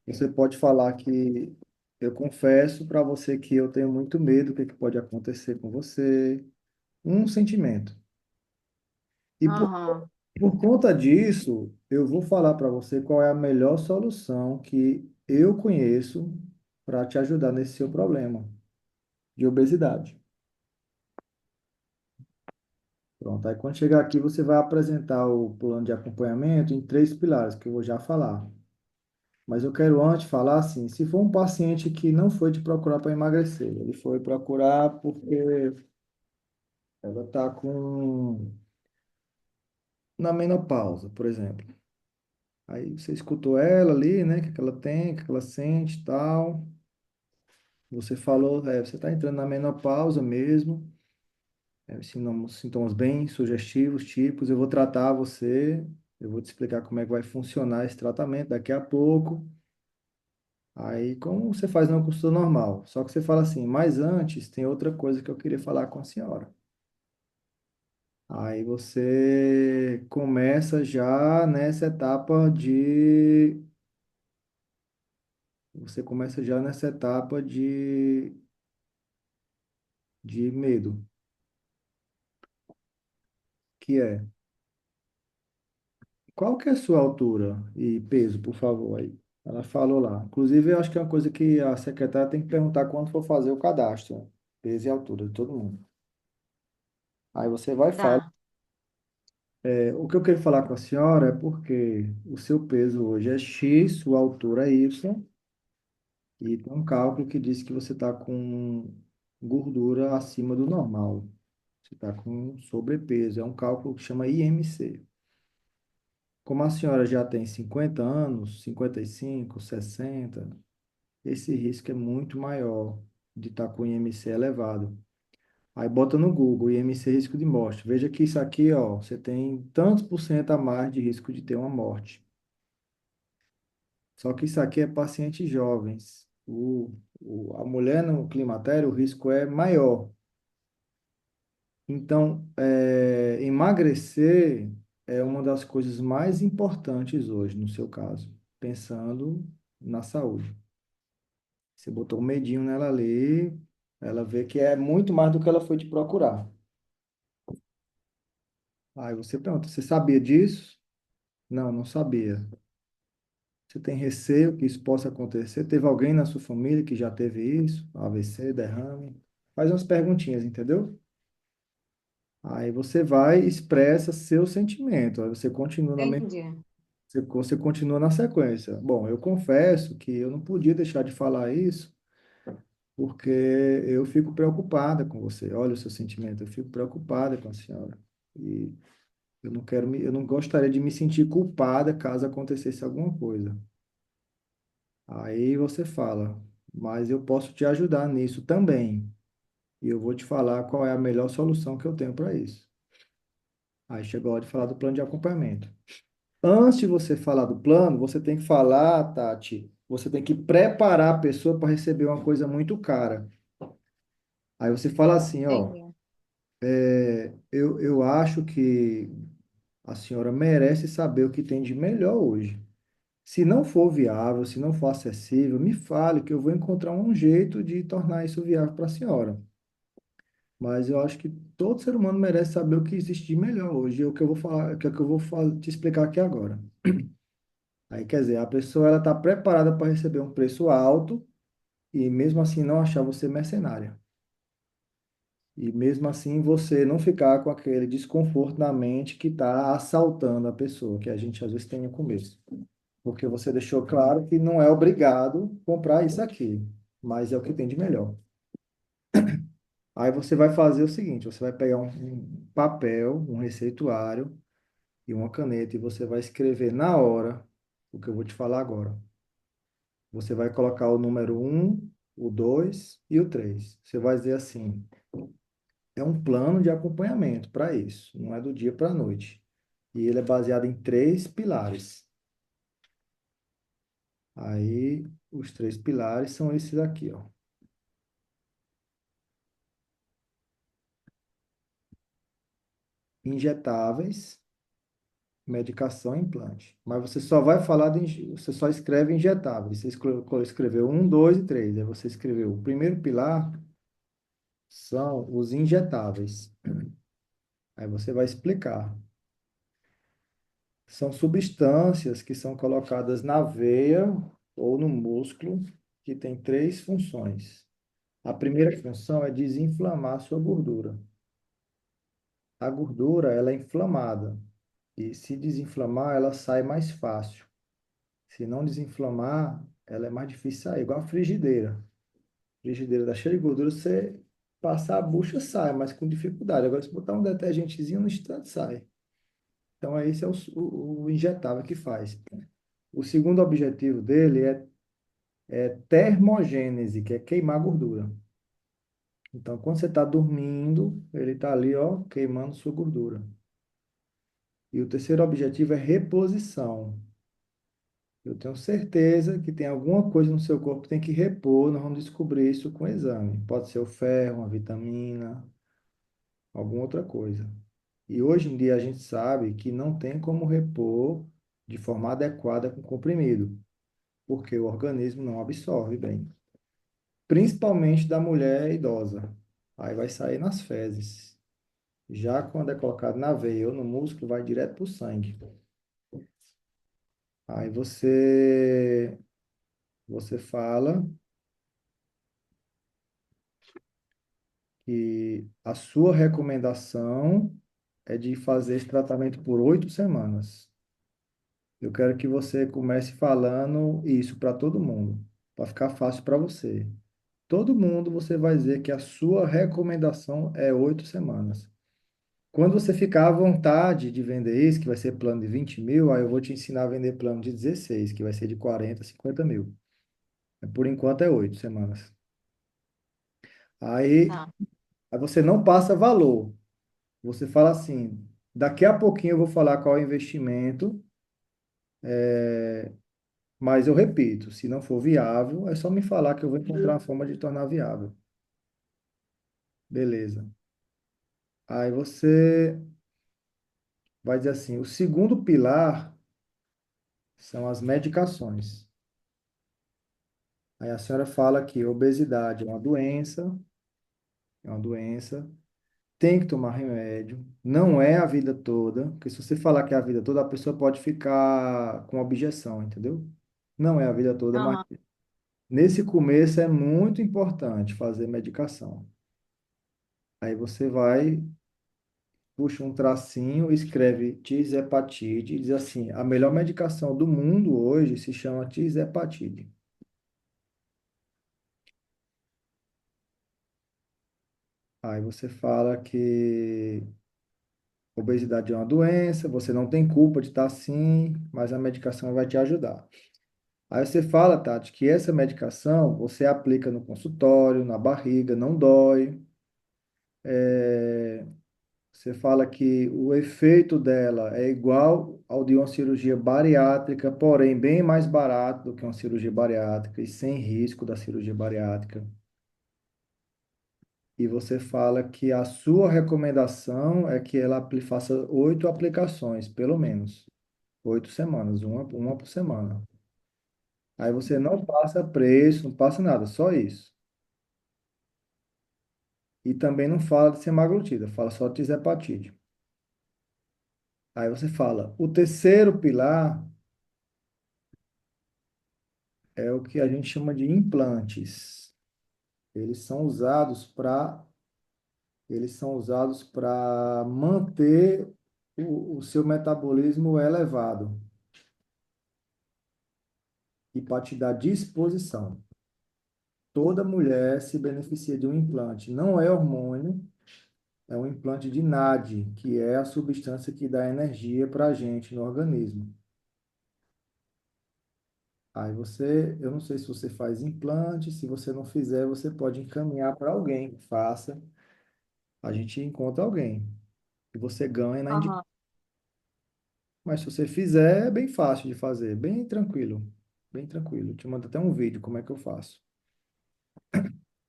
Você pode falar que eu confesso para você que eu tenho muito medo do que pode acontecer com você. Um sentimento. E aham, por conta disso, eu vou falar para você qual é a melhor solução que eu conheço para te ajudar nesse seu problema de obesidade. Pronto, aí quando chegar aqui, você vai apresentar o plano de acompanhamento em três pilares, que eu vou já falar. Mas eu quero antes falar assim, se for um paciente que não foi te procurar para emagrecer, ele foi procurar porque ela está na menopausa, por exemplo. Aí você escutou ela ali, né, o que que ela tem, o que que ela sente e tal. Você falou, você está entrando na menopausa mesmo, sintomas bem sugestivos, típicos. Eu vou tratar você, eu vou te explicar como é que vai funcionar esse tratamento daqui a pouco. Aí, como você faz numa consulta normal, só que você fala assim, mas antes tem outra coisa que eu queria falar com a senhora. Aí você começa já nessa etapa de medo, que é, qual que é a sua altura e peso, por favor, aí? Ela falou lá. Inclusive, eu acho que é uma coisa que a secretária tem que perguntar quando for fazer o cadastro, peso e altura de todo mundo. Aí você vai e fala. tá. O que eu quero falar com a senhora é porque o seu peso hoje é X, sua altura é Y, e tem um cálculo que diz que você está com gordura acima do normal. Você está com sobrepeso. É um cálculo que chama IMC. Como a senhora já tem 50 anos, 55, 60, esse risco é muito maior de estar com IMC elevado. Aí bota no Google, IMC risco de morte. Veja que isso aqui, ó, você tem tantos por cento a mais de risco de ter uma morte. Só que isso aqui é pacientes jovens. A mulher no climatério, o risco é maior. Então, emagrecer é uma das coisas mais importantes hoje, no seu caso, pensando na saúde. Você botou um medinho nela ali, ela vê que é muito mais do que ela foi te procurar. Aí você pergunta, você sabia disso? Não, não sabia. Você tem receio que isso possa acontecer? Teve alguém na sua família que já teve isso? AVC, derrame? Faz umas perguntinhas, entendeu? Aí você vai e expressa seu sentimento. Aí você continua Entendi. você continua na sequência. Bom, eu confesso que eu não podia deixar de falar isso porque eu fico preocupada com você. Olha o seu sentimento, eu fico preocupada com a senhora. E eu não gostaria de me sentir culpada caso acontecesse alguma coisa. Aí você fala, mas eu posso te ajudar nisso também. E eu vou te falar qual é a melhor solução que eu tenho para isso. Aí chegou a hora de falar do plano de acompanhamento. Antes de você falar do plano, você tem que falar, Tati, você tem que preparar a pessoa para receber uma coisa muito cara. Aí você fala assim, ó, Entendi. eu acho que a senhora merece saber o que tem de melhor hoje. Se não for viável, se não for acessível, me fale que eu vou encontrar um jeito de tornar isso viável para a senhora. Mas eu acho que todo ser humano merece saber o que existe de melhor hoje. É o que eu vou falar, é o que eu vou te explicar aqui agora. Aí, quer dizer, a pessoa ela está preparada para receber um preço alto e mesmo assim não achar você mercenária. E mesmo assim você não ficar com aquele desconforto na mente que está assaltando a pessoa, que a gente às vezes tem no começo. Porque você deixou claro que não é obrigado comprar isso aqui, mas é o que tem de melhor. Aí você vai fazer o seguinte, você vai pegar um papel, um receituário e uma caneta e você vai escrever na hora o que eu vou te falar agora. Você vai colocar o número um, o 2 e o 3. Você vai dizer assim, é um plano de acompanhamento para isso, não é do dia para a noite. E ele é baseado em três pilares. Aí, os três pilares são esses aqui, ó. Injetáveis, medicação e implante. Mas você só vai falar você só escreve injetáveis. Você escreveu um, dois e três. Aí você escreveu o primeiro pilar são os injetáveis. Aí você vai explicar. São substâncias que são colocadas na veia ou no músculo que tem três funções. A primeira função é desinflamar a sua gordura. A gordura, ela é inflamada e se desinflamar, ela sai mais fácil. Se não desinflamar, ela é mais difícil sair, igual a frigideira. Frigideira tá cheia de gordura, você passar a bucha sai, mas com dificuldade. Agora, se botar um detergentezinho no instante, sai. Então, esse é o injetável que faz. O segundo objetivo dele é termogênese, que é queimar gordura. Então, quando você está dormindo, ele está ali, ó, queimando sua gordura. E o terceiro objetivo é reposição. Eu tenho certeza que tem alguma coisa no seu corpo que tem que repor, nós vamos descobrir isso com o exame. Pode ser o ferro, uma vitamina, alguma outra coisa. E hoje em dia a gente sabe que não tem como repor de forma adequada com comprimido, porque o organismo não absorve bem, principalmente da mulher idosa. Aí vai sair nas fezes. Já quando é colocado na veia ou no músculo, vai direto para o sangue. Aí você fala que a sua recomendação é de fazer esse tratamento por 8 semanas. Eu quero que você comece falando isso para todo mundo, para ficar fácil para você. Todo mundo você vai dizer que a sua recomendação é 8 semanas. Quando você ficar à vontade de vender isso, que vai ser plano de 20 mil, aí eu vou te ensinar a vender plano de 16, que vai ser de 40, 50 mil. Por enquanto é 8 semanas. Aí, Tá. aí você não passa valor. Você fala assim, daqui a pouquinho eu vou falar qual é o investimento, mas eu repito, se não for viável, é só me falar que eu vou encontrar uma forma de tornar viável. Beleza. Aí você vai dizer assim, o segundo pilar são as medicações. Aí a senhora fala que obesidade é uma doença, tem que tomar remédio, não é a vida toda, porque se você falar que é a vida toda, a pessoa pode ficar com objeção, entendeu? Não é a vida toda, mas Aham. nesse começo é muito importante fazer medicação. Aí você vai, puxa um tracinho, escreve Tisepatide, e diz assim: a melhor medicação do mundo hoje se chama Tisepatide. Aí você fala que obesidade é uma doença, você não tem culpa de estar assim, mas a medicação vai te ajudar. Aí você fala, Tati, que essa medicação você aplica no consultório, na barriga, não dói. É, Você fala que o efeito dela é igual ao de uma cirurgia bariátrica, porém bem mais barato do que uma cirurgia bariátrica e sem risco da cirurgia bariátrica. E você fala que a sua recomendação é que ela faça 8 aplicações, pelo menos. 8 semanas, uma por semana. Aí você não passa preço, não passa nada, só isso. E também não fala de semaglutida, fala só de tisepatide. Aí você fala, o terceiro pilar é o que a gente chama de implantes. Eles são usados para manter o seu metabolismo elevado e para te dar disposição. Toda mulher se beneficia de um implante. Não é hormônio, é um implante de NAD, que é a substância que dá energia para a gente no organismo. Aí eu não sei se você faz implante, se você não fizer, você pode encaminhar para alguém que faça. A gente encontra alguém e você ganha na indicação. Aham. Mas se você fizer, é bem fácil de fazer, bem tranquilo, bem tranquilo. Te mando até um vídeo como é que eu faço.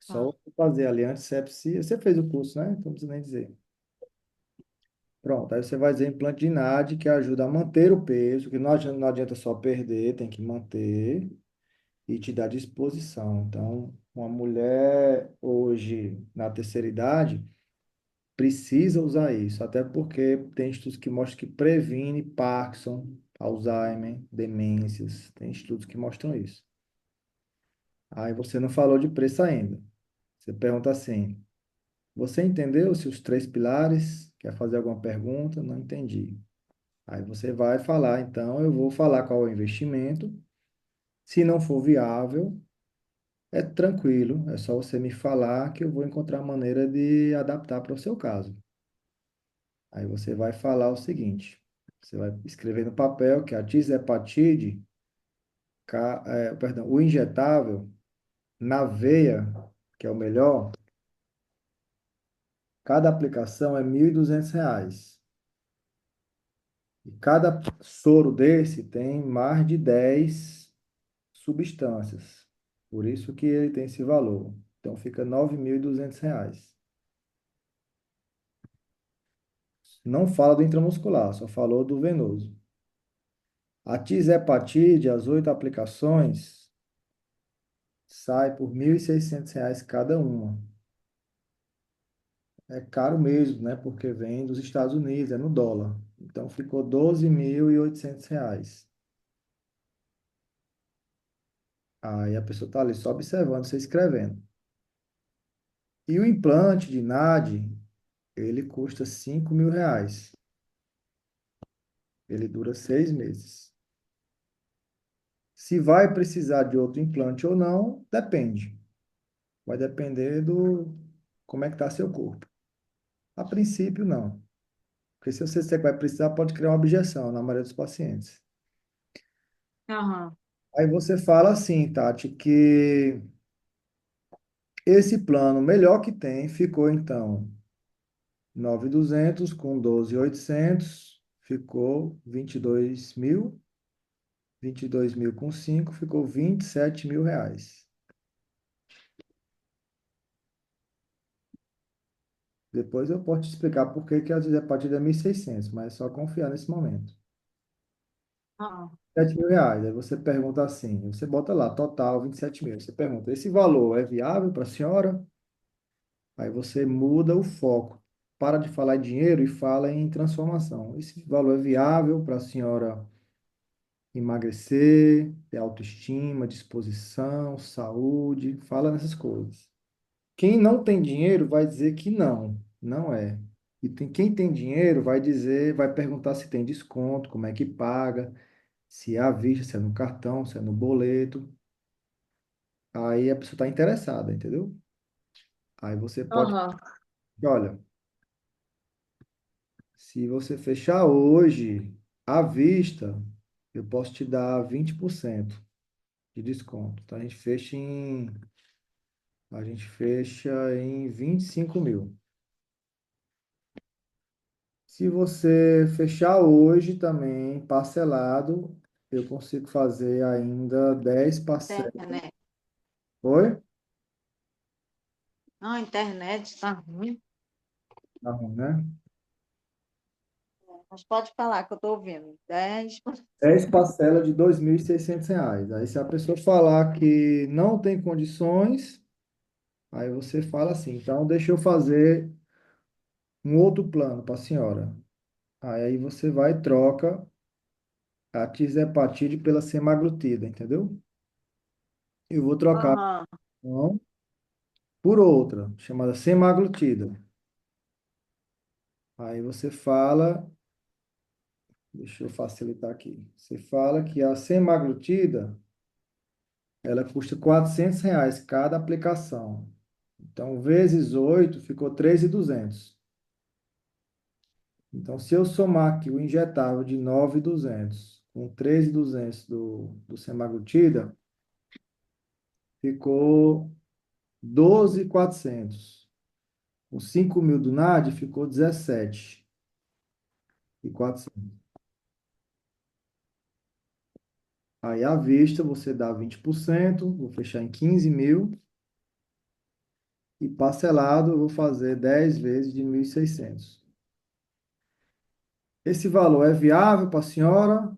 Só Tá. você fazer ali antes, você fez o curso, né? Então não precisa nem dizer. Pronto, aí você vai dizer implante de NAD, que ajuda a manter o peso, que não adianta só perder, tem que manter e te dá disposição. Então, uma mulher hoje, na terceira idade, precisa usar isso, até porque tem estudos que mostram que previne Parkinson, Alzheimer, demências, tem estudos que mostram isso. Aí você não falou de preço ainda. Você pergunta assim: você entendeu se os 3 pilares? Quer fazer alguma pergunta? Não entendi. Aí você vai falar, então eu vou falar qual é o investimento. Se não for viável, é tranquilo, é só você me falar que eu vou encontrar maneira de adaptar para o seu caso. Aí você vai falar o seguinte: você vai escrever no papel que a tisepatide, perdão, o injetável na veia, que é o melhor, cada aplicação é R$ 1.200. E cada soro desse tem mais de 10 substâncias. Por isso que ele tem esse valor. Então fica R$ 9.200. Não fala do intramuscular, só falou do venoso. A tisepatide, as 8 aplicações, sai por R$ 1.600 cada uma. É caro mesmo, né? Porque vem dos Estados Unidos, é no dólar. Então ficou R$ 12.800. Aí a pessoa está ali só observando, você escrevendo. E o implante de NAD, ele custa R$ 5.000. Ele dura 6 meses. Se vai precisar de outro implante ou não, depende. Vai depender do como é que está seu corpo. A princípio, não. Porque se você disser que vai precisar, pode criar uma objeção na maioria dos pacientes. Aham. Aí você fala assim, Tati, que esse plano melhor que tem ficou então 9.200 com 12.800 ficou 22.000, 22.000 com 5 ficou R$ 27.000. Depois eu posso te explicar por que que às vezes a partir de 1.600, mas é só confiar nesse momento. Aham. R$ 7.000. Aí você pergunta assim, você bota lá, total 27.000. Você pergunta, esse valor é viável para a senhora? Aí você muda o foco. Para de falar em dinheiro e fala em transformação. Esse valor é viável para a senhora emagrecer, ter autoestima, disposição, saúde, fala nessas coisas. Quem não tem dinheiro vai dizer que não, não é. E quem tem dinheiro vai dizer, vai perguntar se tem desconto, como é que paga, se é à vista, se é no cartão, se é no boleto. Aí a pessoa está interessada, entendeu? Aí você pode, Aham. olha, se você fechar hoje à vista, eu posso te dar 20% de desconto. Então a gente fecha em 25 mil. Se você fechar hoje também, parcelado, eu consigo fazer ainda 10 parcelas. Internet. Oi? Não, a internet tá ruim. Tá ruim, né? Mas pode falar que eu estou ouvindo. 10. 10 parcelas de R$ 2.600. Aí, se a pessoa falar que não tem condições, aí você fala assim, então deixa eu fazer um outro plano para a senhora. Aí você vai e troca a tisepatide pela semaglutida, entendeu? Eu vou trocar Aham. uma por outra, chamada semaglutida. Aí você fala, deixa eu facilitar aqui. Você fala que a semaglutida, ela custa R$ 400 cada aplicação. Então, vezes 8 ficou 3.200. Então, se eu somar aqui o injetável de 9.200 com 3.200 do semaglutida, ficou 12.400. Os 5 mil do NAD ficou 17.400. Aí, à vista, você dá 20%, vou fechar em 15 mil. E parcelado, eu vou fazer 10 vezes de 1.600. Esse valor é viável para a senhora?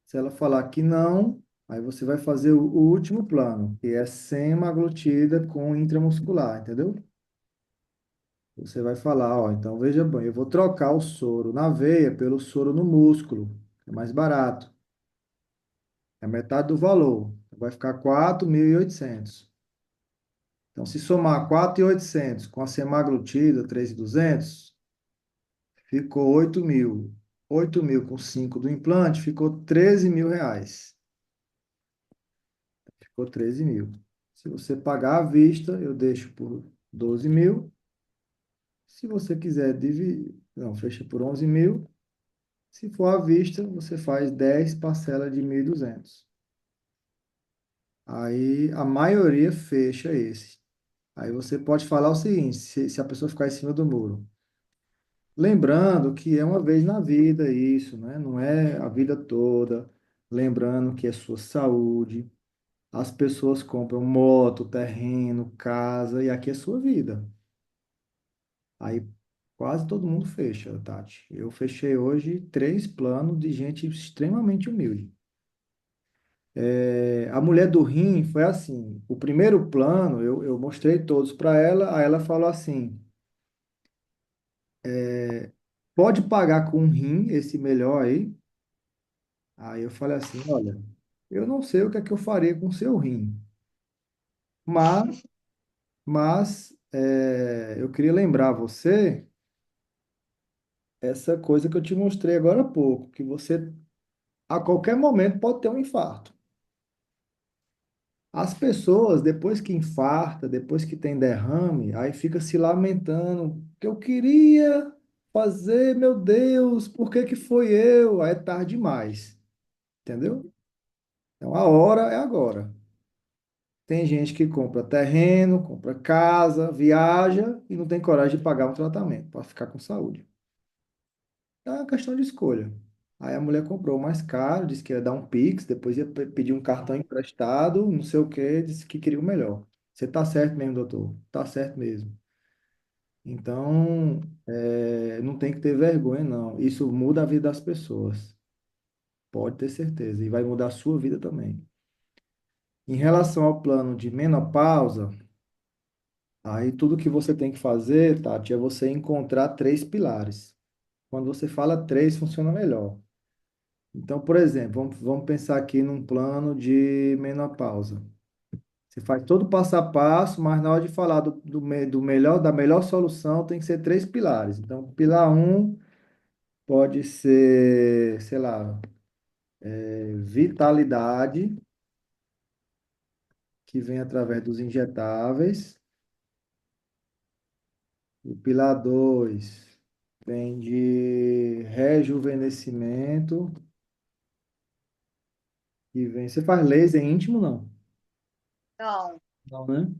Se ela falar que não, aí você vai fazer o último plano, que é semaglutida com intramuscular, entendeu? Você vai falar, ó, então veja bem, eu vou trocar o soro na veia pelo soro no músculo, que é mais barato, é metade do valor, vai ficar 4.800. Então, se somar 4.800 com a semaglutida, 3.200, ficou 8 mil. 8 mil com 5 do implante, ficou R$ 13.000. Ficou 13 mil. Se você pagar à vista, eu deixo por 12 mil. Se você quiser dividir, não, fecha por 11 mil. Se for à vista, você faz 10 parcelas de 1.200. Aí a maioria fecha esse. Aí você pode falar o seguinte, se a pessoa ficar em cima do muro. Lembrando que é uma vez na vida isso, né? Não é a vida toda. Lembrando que é sua saúde. As pessoas compram moto, terreno, casa, e aqui é sua vida. Aí quase todo mundo fecha, Tati. Eu fechei hoje 3 planos de gente extremamente humilde. A mulher do rim foi assim. O primeiro plano, eu mostrei todos para ela, aí ela falou assim: pode pagar com um rim, esse melhor aí? Aí eu falei assim: olha, eu não sei o que é que eu faria com o seu rim, mas, mas eu queria lembrar você essa coisa que eu te mostrei agora há pouco, que você a qualquer momento pode ter um infarto. As pessoas, depois que infarta, depois que tem derrame, aí fica se lamentando, que eu queria fazer, meu Deus, por que que foi eu? Aí é tarde demais, entendeu? Então a hora é agora. Tem gente que compra terreno, compra casa, viaja e não tem coragem de pagar um tratamento para ficar com saúde. É uma questão de escolha. Aí a mulher comprou o mais caro, disse que ia dar um Pix, depois ia pedir um cartão emprestado, não sei o quê, disse que queria o melhor. Você tá certo mesmo, doutor? Tá certo mesmo. Então, não tem que ter vergonha, não. Isso muda a vida das pessoas. Pode ter certeza. E vai mudar a sua vida também. Em relação ao plano de menopausa, aí tudo que você tem que fazer, Tati, é você encontrar 3 pilares. Quando você fala três, funciona melhor. Então, por exemplo, vamos pensar aqui num plano de menopausa. Você faz todo o passo a passo, mas na hora de falar do melhor, da melhor solução, tem que ser três pilares. Então, pilar um pode ser, sei lá, vitalidade, que vem através dos injetáveis. O pilar 2 vem de rejuvenescimento, que vem. Você faz laser íntimo, não? Não. Não, né?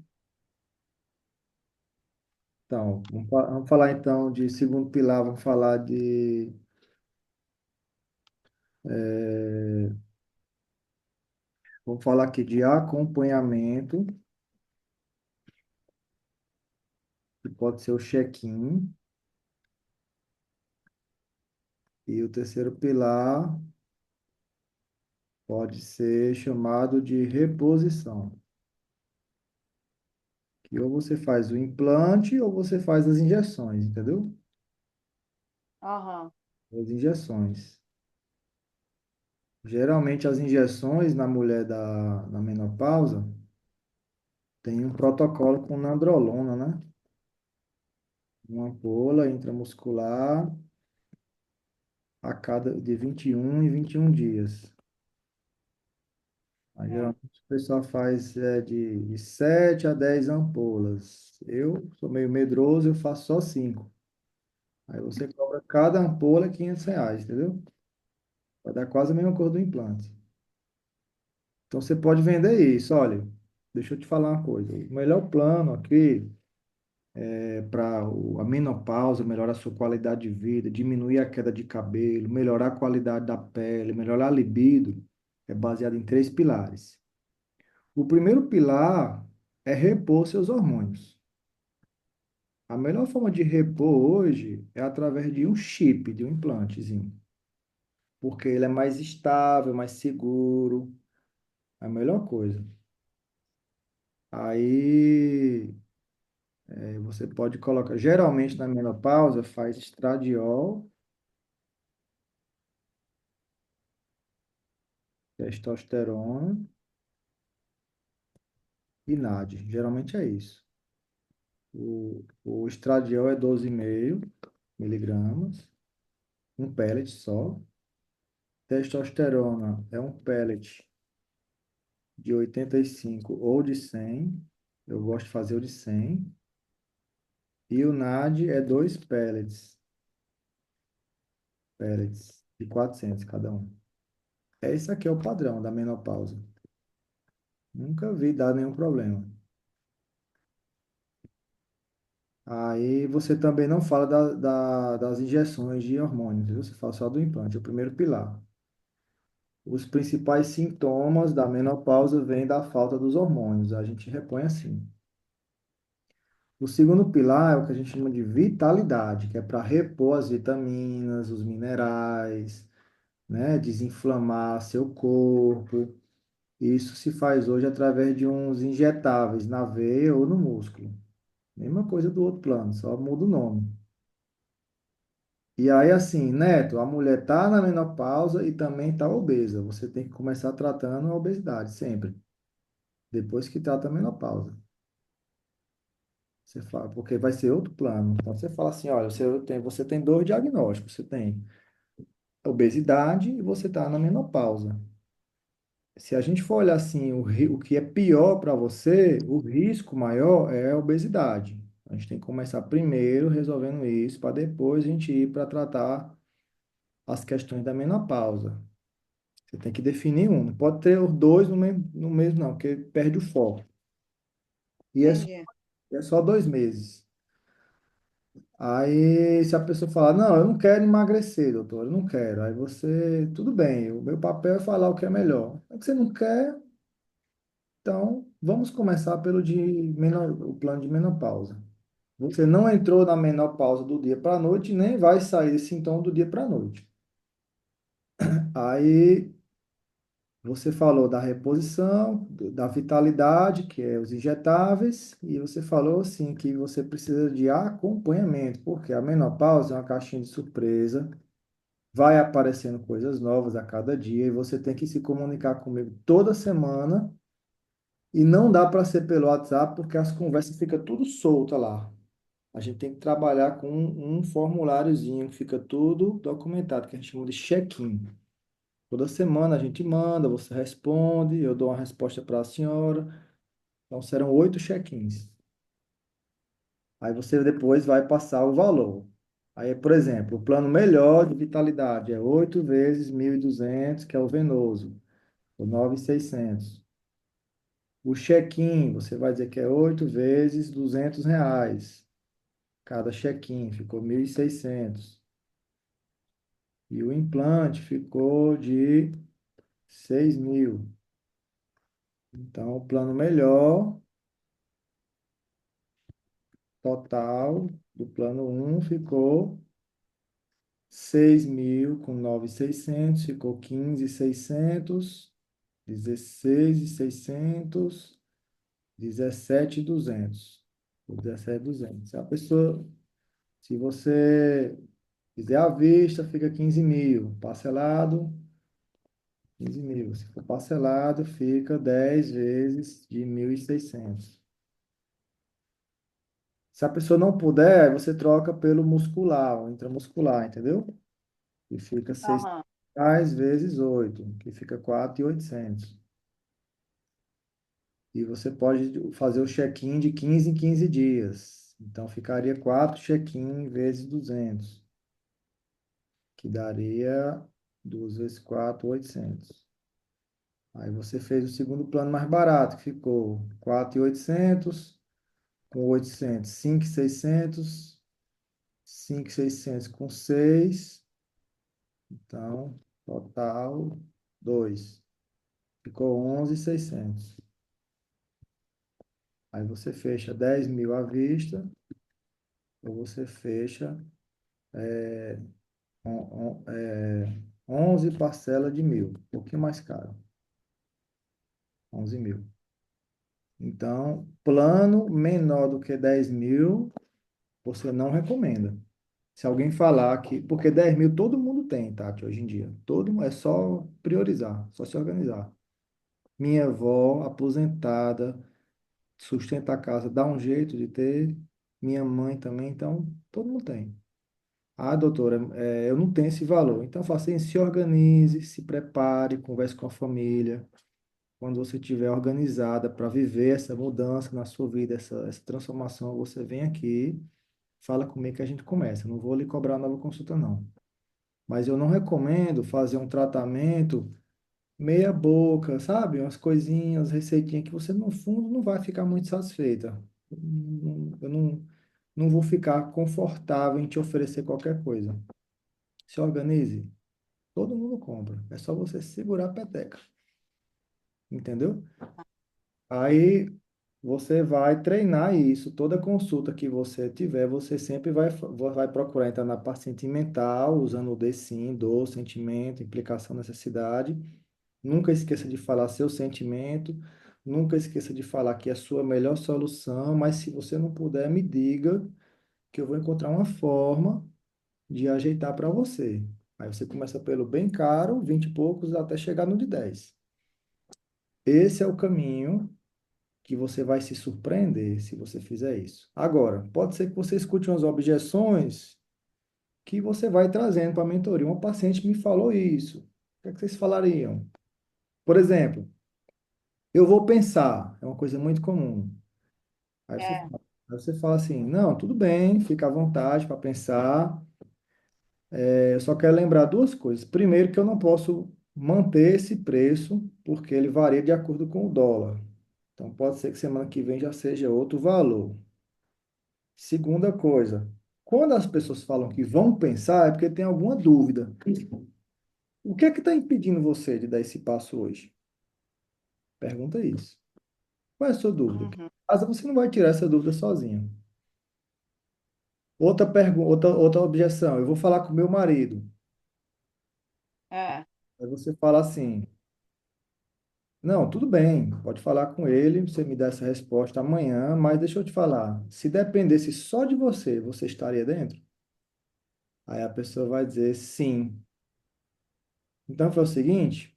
Então, vamos falar então de segundo pilar, vamos falar de. eh, Vamos falar aqui de acompanhamento, que pode ser o check-in. E o terceiro pilar pode ser chamado de reposição, que ou você faz o implante ou você faz as injeções, entendeu? Aham. As injeções. Geralmente as injeções na mulher na menopausa tem um protocolo com nandrolona, né? Uma ampola intramuscular a cada de 21 em 21 dias. Aí, É. geralmente o pessoal faz de 7 a 10 ampolas. Eu sou meio medroso, eu faço só 5. Aí você cobra cada ampola R$ 500, entendeu? Vai dar quase a mesma cor do implante. Então você pode vender isso. Olha, deixa eu te falar uma coisa. O melhor plano aqui é para a menopausa, melhorar a sua qualidade de vida, diminuir a queda de cabelo, melhorar a qualidade da pele, melhorar a libido, é baseado em três pilares. O primeiro pilar é repor seus hormônios. A melhor forma de repor hoje é através de um chip, de um implantezinho, porque ele é mais estável, mais seguro, é a melhor coisa. Aí você pode colocar, geralmente na menopausa faz estradiol, testosterona e NAD. Geralmente é isso. O estradiol é 12,5 miligramas, um pellet só. Testosterona é um pellet de 85 ou de 100. Eu gosto de fazer o de 100. E o NAD é dois pellets de 400 cada um. Esse aqui é o padrão da menopausa. Nunca vi dar nenhum problema. Aí você também não fala das injeções de hormônios, viu? Você fala só do implante, é o primeiro pilar. Os principais sintomas da menopausa vêm da falta dos hormônios. A gente repõe assim. O segundo pilar é o que a gente chama de vitalidade, que é para repor as vitaminas, os minerais, né? Desinflamar seu corpo. Isso se faz hoje através de uns injetáveis na veia ou no músculo. Mesma coisa do outro plano, só muda o nome. E aí, assim, Neto, a mulher tá na menopausa e também tá obesa. Você tem que começar tratando a obesidade sempre, depois que trata a menopausa. Você fala, porque vai ser outro plano. Então você fala assim, olha, você tem dois diagnósticos. Você tem obesidade e você está na menopausa. Se a gente for olhar assim, o que é pior para você, o risco maior é a obesidade. A gente tem que começar primeiro resolvendo isso, para depois a gente ir para tratar as questões da menopausa. Você tem que definir um. Não pode ter os dois no mesmo não, porque perde o foco. E Entendi. é só 2 meses. Aí, se a pessoa falar, não, eu não quero emagrecer, doutor, eu não quero. Aí você, tudo bem, o meu papel é falar o que é melhor. É que você não quer, então vamos começar pelo o plano de menopausa. Você não entrou na menopausa do dia para a noite, nem vai sair esse sintoma do dia para a noite. Aí você falou da reposição, da vitalidade, que é os injetáveis, e você falou assim que você precisa de acompanhamento, porque a menopausa é uma caixinha de surpresa. vai aparecendo coisas novas a cada dia e você tem que se comunicar comigo toda semana. E não dá para ser pelo WhatsApp porque as conversas ficam tudo solta lá. A gente tem que trabalhar com um formuláriozinho, que fica tudo documentado, que a gente chama de check-in. Toda semana a gente manda, você responde, eu dou uma resposta para a senhora. Então serão 8 check-ins. Aí você depois vai passar o valor. Aí, por exemplo, o plano melhor de vitalidade é 8 vezes 1.200, que é o venoso, o 9.600. O check-in, você vai dizer que é 8 vezes R$ 200. Cada check-in ficou 1.600. E o implante ficou de 6.000. Então, o plano melhor, total, do plano um ficou 6.000 com 9.600 ficou 15.600, 16.600, 17.200. 17.200. Se a pessoa, se você fizer à vista, fica 15.000. Parcelado, 15.000. Se for parcelado, fica 10 vezes de 1.600. Se a pessoa não puder, aí você troca pelo muscular, o intramuscular, entendeu? E fica 6 Aham. reais vezes 8, que fica 4.800. E você pode fazer o check-in de 15 em 15 dias. Então, ficaria 4 check-in vezes 200, que daria 2 vezes 4, 800. Aí você fez o segundo plano mais barato, que ficou 4.800 com 800, 5.600, 5.600 com 6, então, total 2. Ficou 11.600. Aí você fecha 10.000 à vista, ou você fecha on- on- é, 11 parcelas de 1.000, um pouquinho mais caro, 11.000. Então, plano menor do que 10.000, você não recomenda. Se alguém falar que. Porque 10.000 todo mundo tem, Tati, hoje em dia. É só priorizar, só se organizar. Minha avó, aposentada, sustenta a casa, dá um jeito de ter. Minha mãe também, então todo mundo tem. Ah, doutora, eu não tenho esse valor. Então faça isso, se organize, se prepare, converse com a família. Quando você estiver organizada para viver essa mudança na sua vida, essa transformação, você vem aqui, fala comigo que a gente começa. Eu não vou lhe cobrar nova consulta, não. Mas eu não recomendo fazer um tratamento meia boca, sabe? Umas coisinhas, receitinhas que você, no fundo, não vai ficar muito satisfeita. Eu não vou ficar confortável em te oferecer qualquer coisa. Se organize. Todo mundo compra. É só você segurar a peteca. Entendeu? Aí você vai treinar isso. Toda consulta que você tiver, você sempre vai procurar entrar na parte sentimental, usando o D sim, dor, sentimento, implicação, necessidade. Nunca esqueça de falar seu sentimento. Nunca esqueça de falar que é a sua melhor solução. Mas se você não puder, me diga que eu vou encontrar uma forma de ajeitar para você. Aí você começa pelo bem caro, 20 e poucos, até chegar no de 10. Esse é o caminho que você vai se surpreender se você fizer isso. Agora, pode ser que você escute umas objeções que você vai trazendo para a mentoria. Uma paciente me falou isso. O que é que vocês falariam? Por exemplo, eu vou pensar, é uma coisa muito comum. É. Aí você fala assim, não, tudo bem, fica à vontade para pensar. Eu só quero lembrar duas coisas. Primeiro, que eu não posso manter esse preço, porque ele varia de acordo com o dólar. Então, pode ser que semana que vem já seja outro valor. Segunda coisa, quando as pessoas falam que vão pensar, é porque tem alguma dúvida. O que é que está impedindo você de dar esse passo hoje? Pergunta isso. Qual é a sua dúvida? Uhum. Mas você não vai tirar essa dúvida sozinho. Outra pergunta, outra objeção. Eu vou falar com meu marido. É. Aí você fala assim: não, tudo bem, pode falar com ele, você me dá essa resposta amanhã, mas deixa eu te falar, se dependesse só de você, você estaria dentro? Aí a pessoa vai dizer sim. Então, foi o seguinte,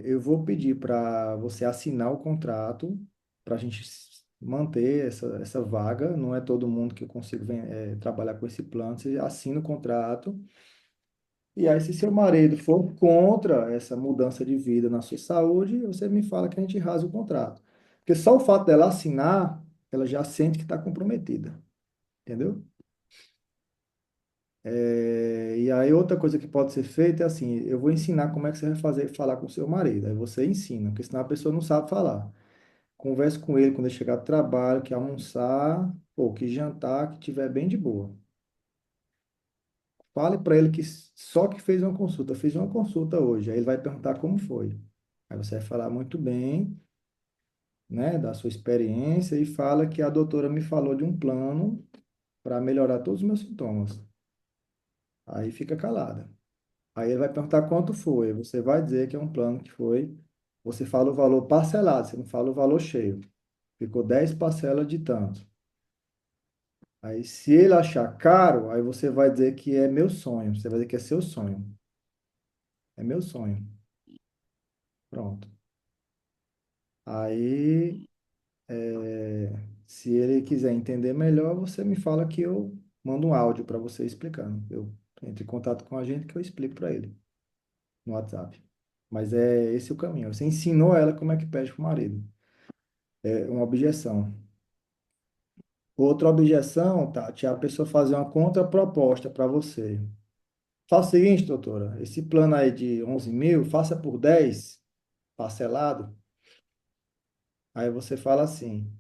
eu vou pedir para você assinar o contrato para a gente manter essa vaga. Não é todo mundo que eu consigo trabalhar com esse plano. Você assina o contrato. E aí, se seu marido for contra essa mudança de vida na sua saúde, você me fala que a gente rasga o contrato. Porque só o fato dela assinar, ela já sente que está comprometida. Entendeu? E aí, outra coisa que pode ser feita é assim: eu vou ensinar como é que você vai fazer, falar com o seu marido. Aí você ensina, porque senão a pessoa não sabe falar. Converse com ele quando ele chegar do trabalho, que almoçar, ou que jantar, que tiver bem de boa. Fale para ele que só que fez uma consulta, fiz uma consulta hoje. Aí ele vai perguntar como foi. Aí você vai falar muito bem, né, da sua experiência e fala que a doutora me falou de um plano para melhorar todos os meus sintomas. Aí fica calada. Aí ele vai perguntar quanto foi. Você vai dizer que é um plano que foi. Você fala o valor parcelado, você não fala o valor cheio. Ficou 10 parcelas de tanto. Aí, se ele achar caro, aí você vai dizer que é meu sonho. Você vai dizer que é seu sonho. É meu sonho. Pronto. Aí, se ele quiser entender melhor, você me fala que eu mando um áudio para você explicando. Eu entro em contato com a gente que eu explico para ele no WhatsApp. Mas é esse o caminho. Você ensinou ela como é que pede para o marido. É uma objeção. Outra objeção, Tati, é a pessoa fazer uma contraproposta para você. Faça o seguinte, doutora, esse plano aí de 11 mil, faça por 10 parcelado. Aí você fala assim,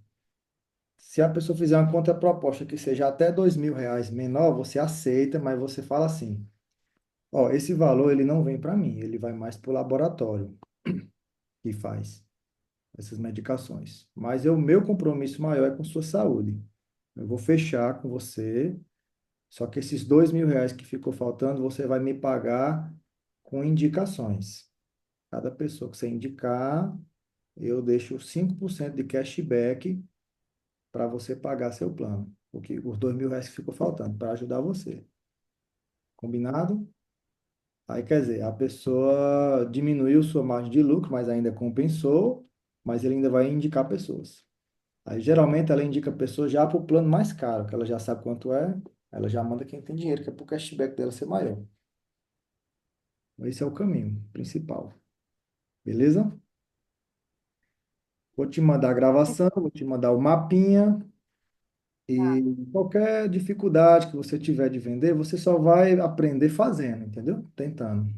se a pessoa fizer uma contraproposta que seja até R$ 2.000 menor, você aceita, mas você fala assim, ó, esse valor ele não vem para mim, ele vai mais para o laboratório que faz essas medicações. Mas o meu compromisso maior é com sua saúde. Eu vou fechar com você. Só que esses R$ 2.000 que ficou faltando, você vai me pagar com indicações. Cada pessoa que você indicar, eu deixo 5% de cashback para você pagar seu plano. Porque os R$ 2.000 que ficou faltando, para ajudar você. Combinado? Aí quer dizer, a pessoa diminuiu sua margem de lucro, mas ainda compensou, mas ele ainda vai indicar pessoas. Aí geralmente ela indica pessoas já para o plano mais caro, que ela já sabe quanto é, ela já manda quem tem dinheiro, que é para o cashback dela ser maior. Esse é o caminho principal. Beleza? Vou te mandar a gravação, vou te mandar o mapinha Tá, e qualquer dificuldade que você tiver de vender, você só vai aprender fazendo, entendeu? Tentando.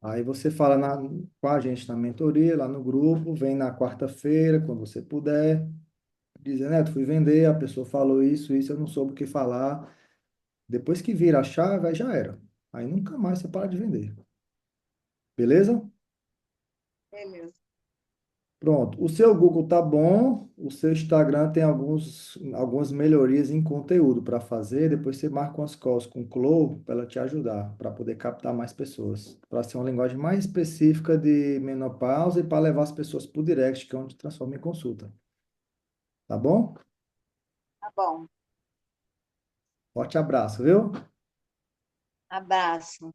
Aí você fala com a gente na mentoria, lá no grupo, vem na quarta-feira, quando você puder, dizendo, Neto, fui vender, a pessoa falou isso, eu não soube o que falar. Depois que vira a chave, aí já era. Aí nunca mais você para de vender. Beleza? beleza. Pronto. O seu Google tá bom, o seu Instagram tem algumas melhorias em conteúdo para fazer. Depois você marca umas calls com o Clow para ela te ajudar, para poder captar mais pessoas. Para ser uma linguagem mais específica de menopausa e para levar as pessoas para o direct, que é onde transforma em consulta. Tá bom? Tá bom. Forte abraço, viu? Abraço.